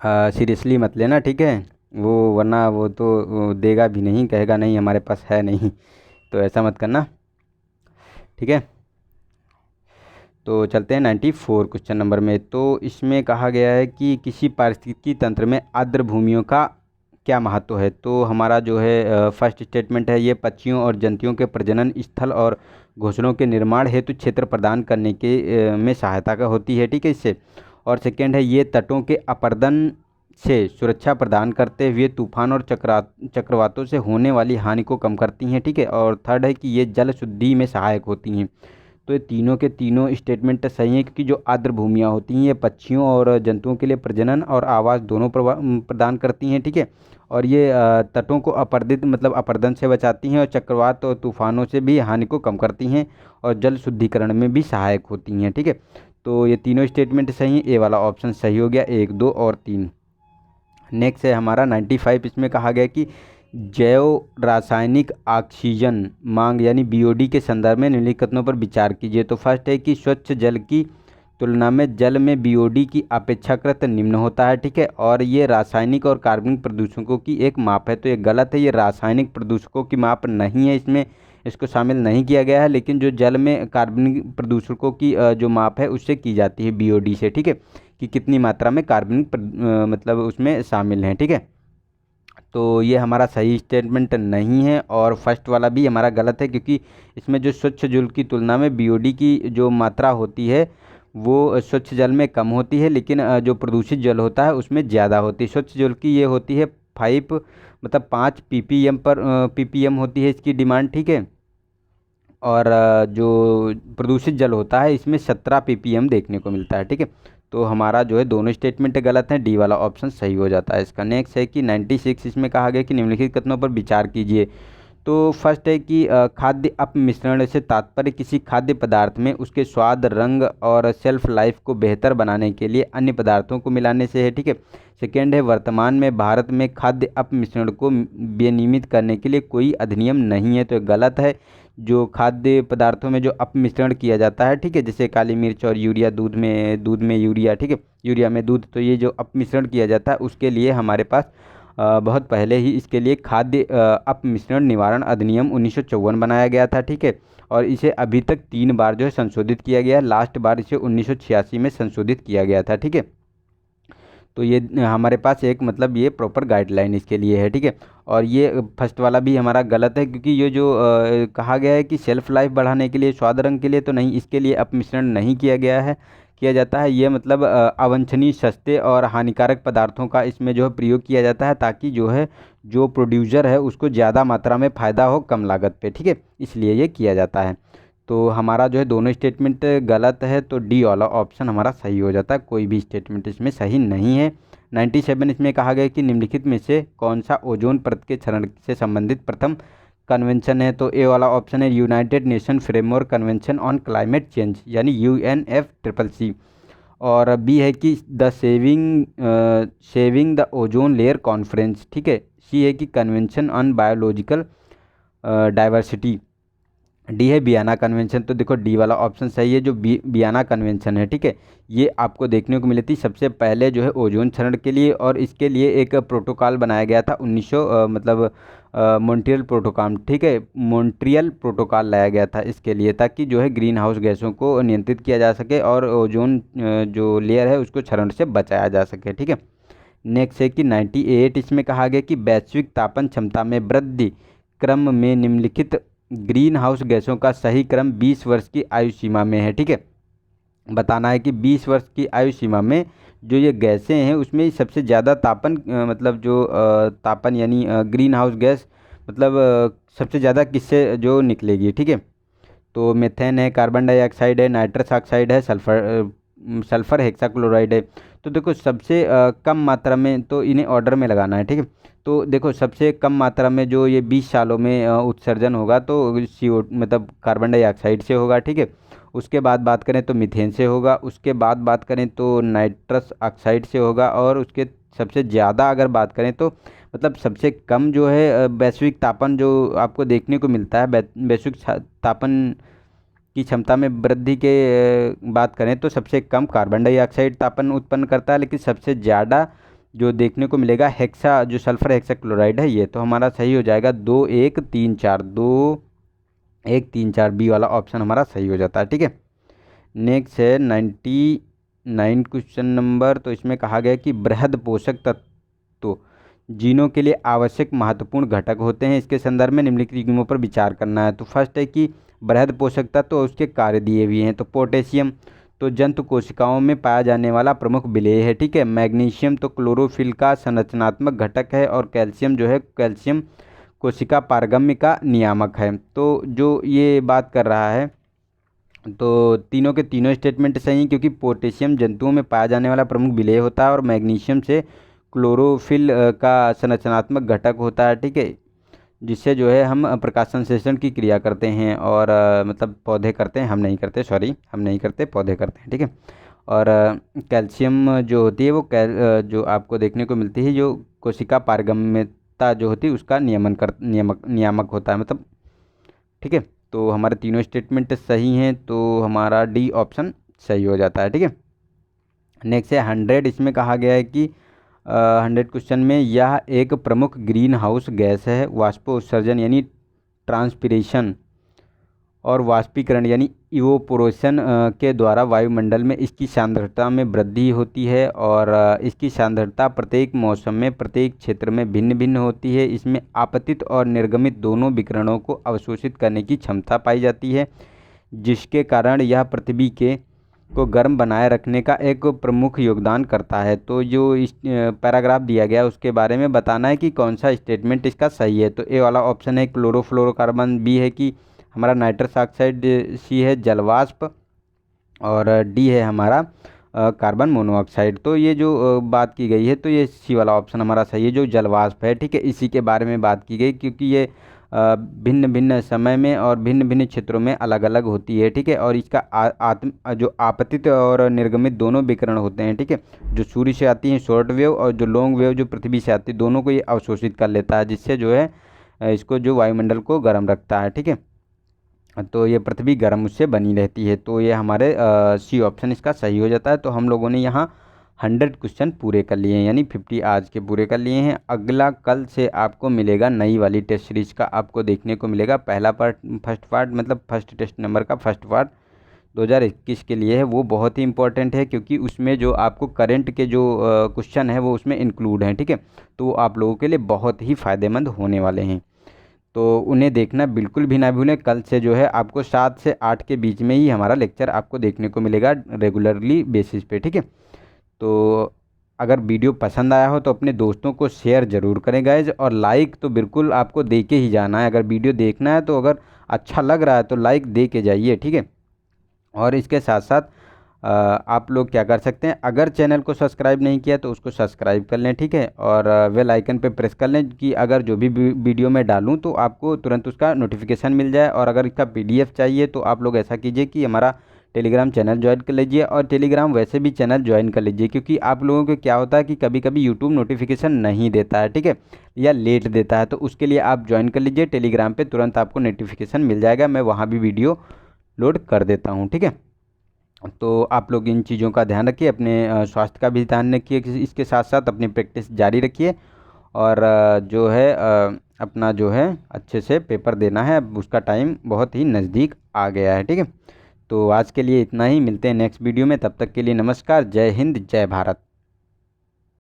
सीरियसली मत लेना, ठीक है। वो वरना वो तो देगा भी नहीं, कहेगा नहीं हमारे पास है नहीं, तो ऐसा मत करना, ठीक है। तो चलते हैं 94 क्वेश्चन नंबर में। तो इसमें कहा गया है कि किसी पारिस्थितिकी तंत्र में आर्द्र भूमियों का क्या महत्व है। तो हमारा जो है फर्स्ट स्टेटमेंट है, ये पक्षियों और जंतुओं के प्रजनन स्थल और घोंसलों के निर्माण हेतु क्षेत्र प्रदान करने के में सहायता का होती है, ठीक है, इससे। और सेकेंड है, ये तटों के अपरदन से सुरक्षा प्रदान करते हुए तूफान और चक्रवातों से होने वाली हानि को कम करती हैं, ठीक है। और थर्ड है कि ये जल शुद्धि में सहायक होती हैं। तो ये तीनों के तीनों स्टेटमेंट सही हैं, क्योंकि जो आर्द्र भूमियाँ होती हैं ये पक्षियों और जंतुओं के लिए प्रजनन और आवास दोनों प्रदान करती हैं, ठीक है। और ये तटों को अपरदित मतलब अपरदन से बचाती हैं, और चक्रवात और तूफानों से भी हानि को कम करती हैं, और जल शुद्धिकरण में भी सहायक होती हैं, ठीक है। तो ये तीनों स्टेटमेंट सही हैं, ए वाला ऑप्शन सही हो गया, 1, 2 और 3। नेक्स्ट है हमारा 95। इसमें कहा गया कि जैव रासायनिक ऑक्सीजन मांग यानी बीओडी के संदर्भ में निम्नलिखित कथनों पर विचार कीजिए। तो फर्स्ट है कि स्वच्छ जल की तुलना में जल में बीओडी की अपेक्षाकृत निम्न होता है, ठीक है। और ये रासायनिक और कार्बनिक प्रदूषकों की एक माप है, तो ये गलत है, ये रासायनिक प्रदूषकों की माप नहीं है, इसमें इसको शामिल नहीं किया गया है। लेकिन जो जल में कार्बनिक प्रदूषकों की जो माप है उससे की जाती है बीओडी से, ठीक है, कि कितनी मात्रा में कार्बनिक मतलब उसमें शामिल हैं, ठीक है। तो ये हमारा सही स्टेटमेंट नहीं है, और फर्स्ट वाला भी हमारा गलत है, क्योंकि इसमें जो स्वच्छ जल की तुलना में बीओडी की जो मात्रा होती है वो स्वच्छ जल में कम होती है, लेकिन जो प्रदूषित जल होता है उसमें ज़्यादा होती है। स्वच्छ जल की ये होती है 5 मतलब 5 पीपीएम पर पीपीएम होती है इसकी डिमांड, ठीक है। और जो प्रदूषित जल होता है इसमें 17 पीपीएम देखने को मिलता है, ठीक है। तो हमारा जो है दोनों स्टेटमेंट गलत है, डी वाला ऑप्शन सही हो जाता है इसका। नेक्स्ट है कि 96 इसमें कहा गया कि निम्नलिखित कथनों पर विचार कीजिए। तो फर्स्ट है कि खाद्य अपमिश्रण से तात्पर्य किसी खाद्य पदार्थ में उसके स्वाद, रंग और शेल्फ लाइफ को बेहतर बनाने के लिए अन्य पदार्थों को मिलाने से है, ठीक है। सेकेंड है वर्तमान में भारत में खाद्य अपमिश्रण को विनियमित करने के लिए कोई अधिनियम नहीं है, तो ये गलत है। जो खाद्य पदार्थों में जो अपमिश्रण किया जाता है, ठीक है, जैसे काली मिर्च और यूरिया, दूध में यूरिया, ठीक है, यूरिया में दूध, तो ये जो अपमिश्रण किया जाता है उसके लिए हमारे पास बहुत पहले ही इसके लिए खाद्य अपमिश्रण निवारण अधिनियम 1954 बनाया गया था, ठीक है। और इसे अभी तक 3 बार जो है संशोधित किया गया है, लास्ट बार इसे 1986 में संशोधित किया गया था, ठीक है। तो ये हमारे पास एक मतलब ये प्रॉपर गाइडलाइन इसके लिए है, ठीक है। और ये फर्स्ट वाला भी हमारा गलत है, क्योंकि ये जो कहा गया है कि शेल्फ लाइफ बढ़ाने के लिए, स्वाद रंग के लिए, तो नहीं, इसके लिए अपमिश्रण नहीं किया गया है, किया जाता है। ये मतलब अवांछनीय, सस्ते और हानिकारक पदार्थों का इसमें जो है प्रयोग किया जाता है, ताकि जो है जो प्रोड्यूसर है उसको ज़्यादा मात्रा में फ़ायदा हो कम लागत पे, ठीक है, इसलिए ये किया जाता है। तो हमारा जो है दोनों स्टेटमेंट गलत है, तो डी वाला ऑप्शन हमारा सही हो जाता है, कोई भी स्टेटमेंट इसमें सही नहीं है। 97 इसमें कहा गया कि निम्नलिखित में से कौन सा ओजोन परत के क्षरण से संबंधित प्रथम कन्वेंशन है, तो ए वाला ऑप्शन है United nation framework convention on climate change, यानी UNFCCC। और बी है कि the saving the ozone layer conference, ठीक है। सी है कि convention on biological diversity. D है बियाना कन्वेंशन। तो देखो डी वाला ऑप्शन सही है, जो बियाना कन्वेंशन है, ठीक है, ये आपको देखने को मिली थी सबसे पहले जो है ओजोन क्षरण के लिए, और इसके लिए एक प्रोटोकॉल बनाया गया था 1900 मतलब मॉन्ट्रियल प्रोटोकॉल, ठीक है, मॉन्ट्रियल प्रोटोकॉल लाया गया था इसके लिए, ताकि जो है ग्रीन हाउस गैसों को नियंत्रित किया जा सके और ओजोन जो लेयर है उसको क्षरण से बचाया जा सके, ठीक है। नेक्स्ट है कि 98 इसमें कहा गया कि वैश्विक तापन क्षमता में वृद्धि क्रम में निम्नलिखित ग्रीन हाउस गैसों का सही क्रम 20 वर्ष की आयु सीमा में है, ठीक है। बताना है कि 20 वर्ष की आयु सीमा में जो ये गैसें हैं उसमें सबसे ज़्यादा तापन मतलब जो तापन यानी ग्रीन हाउस गैस मतलब सबसे ज़्यादा किससे जो निकलेगी, ठीक है। तो मीथेन है, कार्बन डाइऑक्साइड है, नाइट्रस ऑक्साइड है, सल्फर हेक्साक्लोराइड है। तो देखो सबसे कम मात्रा में, तो इन्हें ऑर्डर में लगाना है, ठीक है। तो देखो सबसे कम मात्रा में जो ये 20 सालों में उत्सर्जन होगा तो CO मतलब कार्बन डाइऑक्साइड से होगा, ठीक है। उसके बाद बात करें तो मीथेन से होगा, उसके बाद बात करें तो नाइट्रस ऑक्साइड से होगा, और उसके सबसे ज़्यादा अगर बात करें तो मतलब सबसे कम जो है वैश्विक तापन जो आपको देखने को मिलता है, वैश्विक तापन की क्षमता में वृद्धि के बात करें तो सबसे कम कार्बन डाइऑक्साइड तापन उत्पन्न करता है, लेकिन सबसे ज़्यादा जो देखने को मिलेगा हेक्सा जो सल्फर हेक्साक्लोराइड है, ये तो हमारा सही हो जाएगा 2 1 3 4, 2 1 3 4, बी वाला ऑप्शन हमारा सही हो जाता है, ठीक है। नेक्स्ट है 99 क्वेश्चन नंबर। तो इसमें कहा गया कि बृहद पोषक तत्व जीनों के लिए आवश्यक महत्वपूर्ण घटक होते हैं, इसके संदर्भ में निम्नलिखित नियमों पर विचार करना है। तो फर्स्ट है कि बृहद पोषक तत्व और उसके कार्य दिए हुए हैं। तो पोटेशियम तो जंतु कोशिकाओं में पाया जाने वाला प्रमुख विलेय है, ठीक है। मैग्नीशियम तो क्लोरोफिल का संरचनात्मक घटक है, और कैल्शियम जो है कैल्शियम कोशिका पारगम्य का नियामक है। तो जो ये बात कर रहा है, तो तीनों के तीनों स्टेटमेंट सही हैं, क्योंकि पोटेशियम जंतुओं में पाया जाने वाला प्रमुख विलेय होता है, और मैग्नीशियम से क्लोरोफिल का संरचनात्मक घटक होता है, ठीक है, जिससे जो है हम प्रकाश संश्लेषण की क्रिया करते हैं, और मतलब पौधे करते हैं, हम नहीं करते, सॉरी, हम नहीं करते, पौधे करते हैं, ठीक है। और कैल्शियम जो होती है वो जो आपको देखने को मिलती है, जो कोशिका पारगम्यता जो होती है उसका नियामक होता है, मतलब, ठीक है। तो हमारे तीनों स्टेटमेंट सही हैं, तो हमारा डी ऑप्शन सही हो जाता है। ठीक है, नेक्स्ट है 100। इसमें कहा गया है कि 100 क्वेश्चन में, यह एक प्रमुख ग्रीन हाउस गैस है। वाष्पोत्सर्जन यानी ट्रांसपिरेशन और वाष्पीकरण यानी इवोपोरेशन के द्वारा वायुमंडल में इसकी सांद्रता में वृद्धि होती है, और इसकी सांद्रता प्रत्येक मौसम में प्रत्येक क्षेत्र में भिन्न भिन्न होती है। इसमें आपतित और निर्गमित दोनों विकिरणों को अवशोषित करने की क्षमता पाई जाती है, जिसके कारण यह पृथ्वी के को गर्म बनाए रखने का एक प्रमुख योगदान करता है। तो जो इस पैराग्राफ दिया गया है उसके बारे में बताना है कि कौन सा स्टेटमेंट इसका सही है। तो ए वाला ऑप्शन है क्लोरोफ्लोरोकार्बन, बी है कि हमारा नाइट्रस ऑक्साइड, सी है जलवाष्प, और डी है हमारा कार्बन मोनोऑक्साइड। तो ये जो बात की गई है तो ये सी वाला ऑप्शन हमारा सही है, जो जलवाष्प है। ठीक है, इसी के बारे में बात की गई क्योंकि ये भिन्न भिन्न समय में और भिन्न भिन्न क्षेत्रों में अलग अलग होती है। ठीक है, और इसका जो आपतित और निर्गमित दोनों विकिरण होते हैं। ठीक है, जो सूर्य से आती हैं शॉर्ट वेव, और जो लॉन्ग वेव जो पृथ्वी से आती है, दोनों को ये अवशोषित कर लेता है, जिससे जो है इसको जो वायुमंडल को गर्म रखता है। ठीक है, तो ये पृथ्वी गर्म उससे बनी रहती है। तो ये हमारे सी ऑप्शन इसका सही हो जाता है। तो हम लोगों ने यहाँ 100 क्वेश्चन पूरे कर लिए हैं, यानी 50 आज के पूरे कर लिए हैं। अगला कल से आपको मिलेगा नई वाली टेस्ट सीरीज का, आपको देखने को मिलेगा पहला पार्ट, फर्स्ट पार्ट मतलब फर्स्ट टेस्ट नंबर का फर्स्ट पार्ट 2021 के लिए है। वो बहुत ही इंपॉर्टेंट है क्योंकि उसमें जो आपको करंट के जो क्वेश्चन है वो उसमें इंक्लूड हैं। ठीक है, तो आप लोगों के लिए बहुत ही फ़ायदेमंद होने वाले हैं, तो उन्हें देखना बिल्कुल भी ना भूलें। कल से जो है आपको 7 से 8 के बीच में ही हमारा लेक्चर आपको देखने को मिलेगा रेगुलरली बेसिस पे। ठीक है, तो अगर वीडियो पसंद आया हो तो अपने दोस्तों को शेयर ज़रूर करें गाइज, और लाइक तो बिल्कुल आपको दे के ही जाना है। अगर वीडियो देखना है तो अगर अच्छा लग रहा है तो लाइक दे के जाइए। ठीक है, और इसके साथ साथ आप लोग क्या कर सकते हैं, अगर चैनल को सब्सक्राइब नहीं किया तो उसको सब्सक्राइब कर लें। ठीक है, और बेल आइकन पे प्रेस कर लें कि अगर जो भी वीडियो मैं डालूं तो आपको तुरंत उसका नोटिफिकेशन मिल जाए। और अगर इसका पीडीएफ चाहिए तो आप लोग ऐसा कीजिए कि हमारा टेलीग्राम चैनल ज्वाइन कर लीजिए, और टेलीग्राम वैसे भी चैनल ज्वाइन कर लीजिए, क्योंकि आप लोगों को क्या होता है कि कभी कभी यूट्यूब नोटिफिकेशन नहीं देता है। ठीक है, या लेट देता है, तो उसके लिए आप ज्वाइन कर लीजिए टेलीग्राम पे, तुरंत आपको नोटिफिकेशन मिल जाएगा। मैं वहाँ भी वीडियो लोड कर देता हूँ। ठीक है, तो आप लोग इन चीज़ों का ध्यान रखिए, अपने स्वास्थ्य का भी ध्यान रखिए, इसके साथ साथ अपनी प्रैक्टिस जारी रखिए, और जो है अपना जो है अच्छे से पेपर देना है। अब उसका टाइम बहुत ही नज़दीक आ गया है। ठीक है, तो आज के लिए इतना ही, मिलते हैं नेक्स्ट वीडियो में। तब तक के लिए नमस्कार, जय हिंद, जय भारत।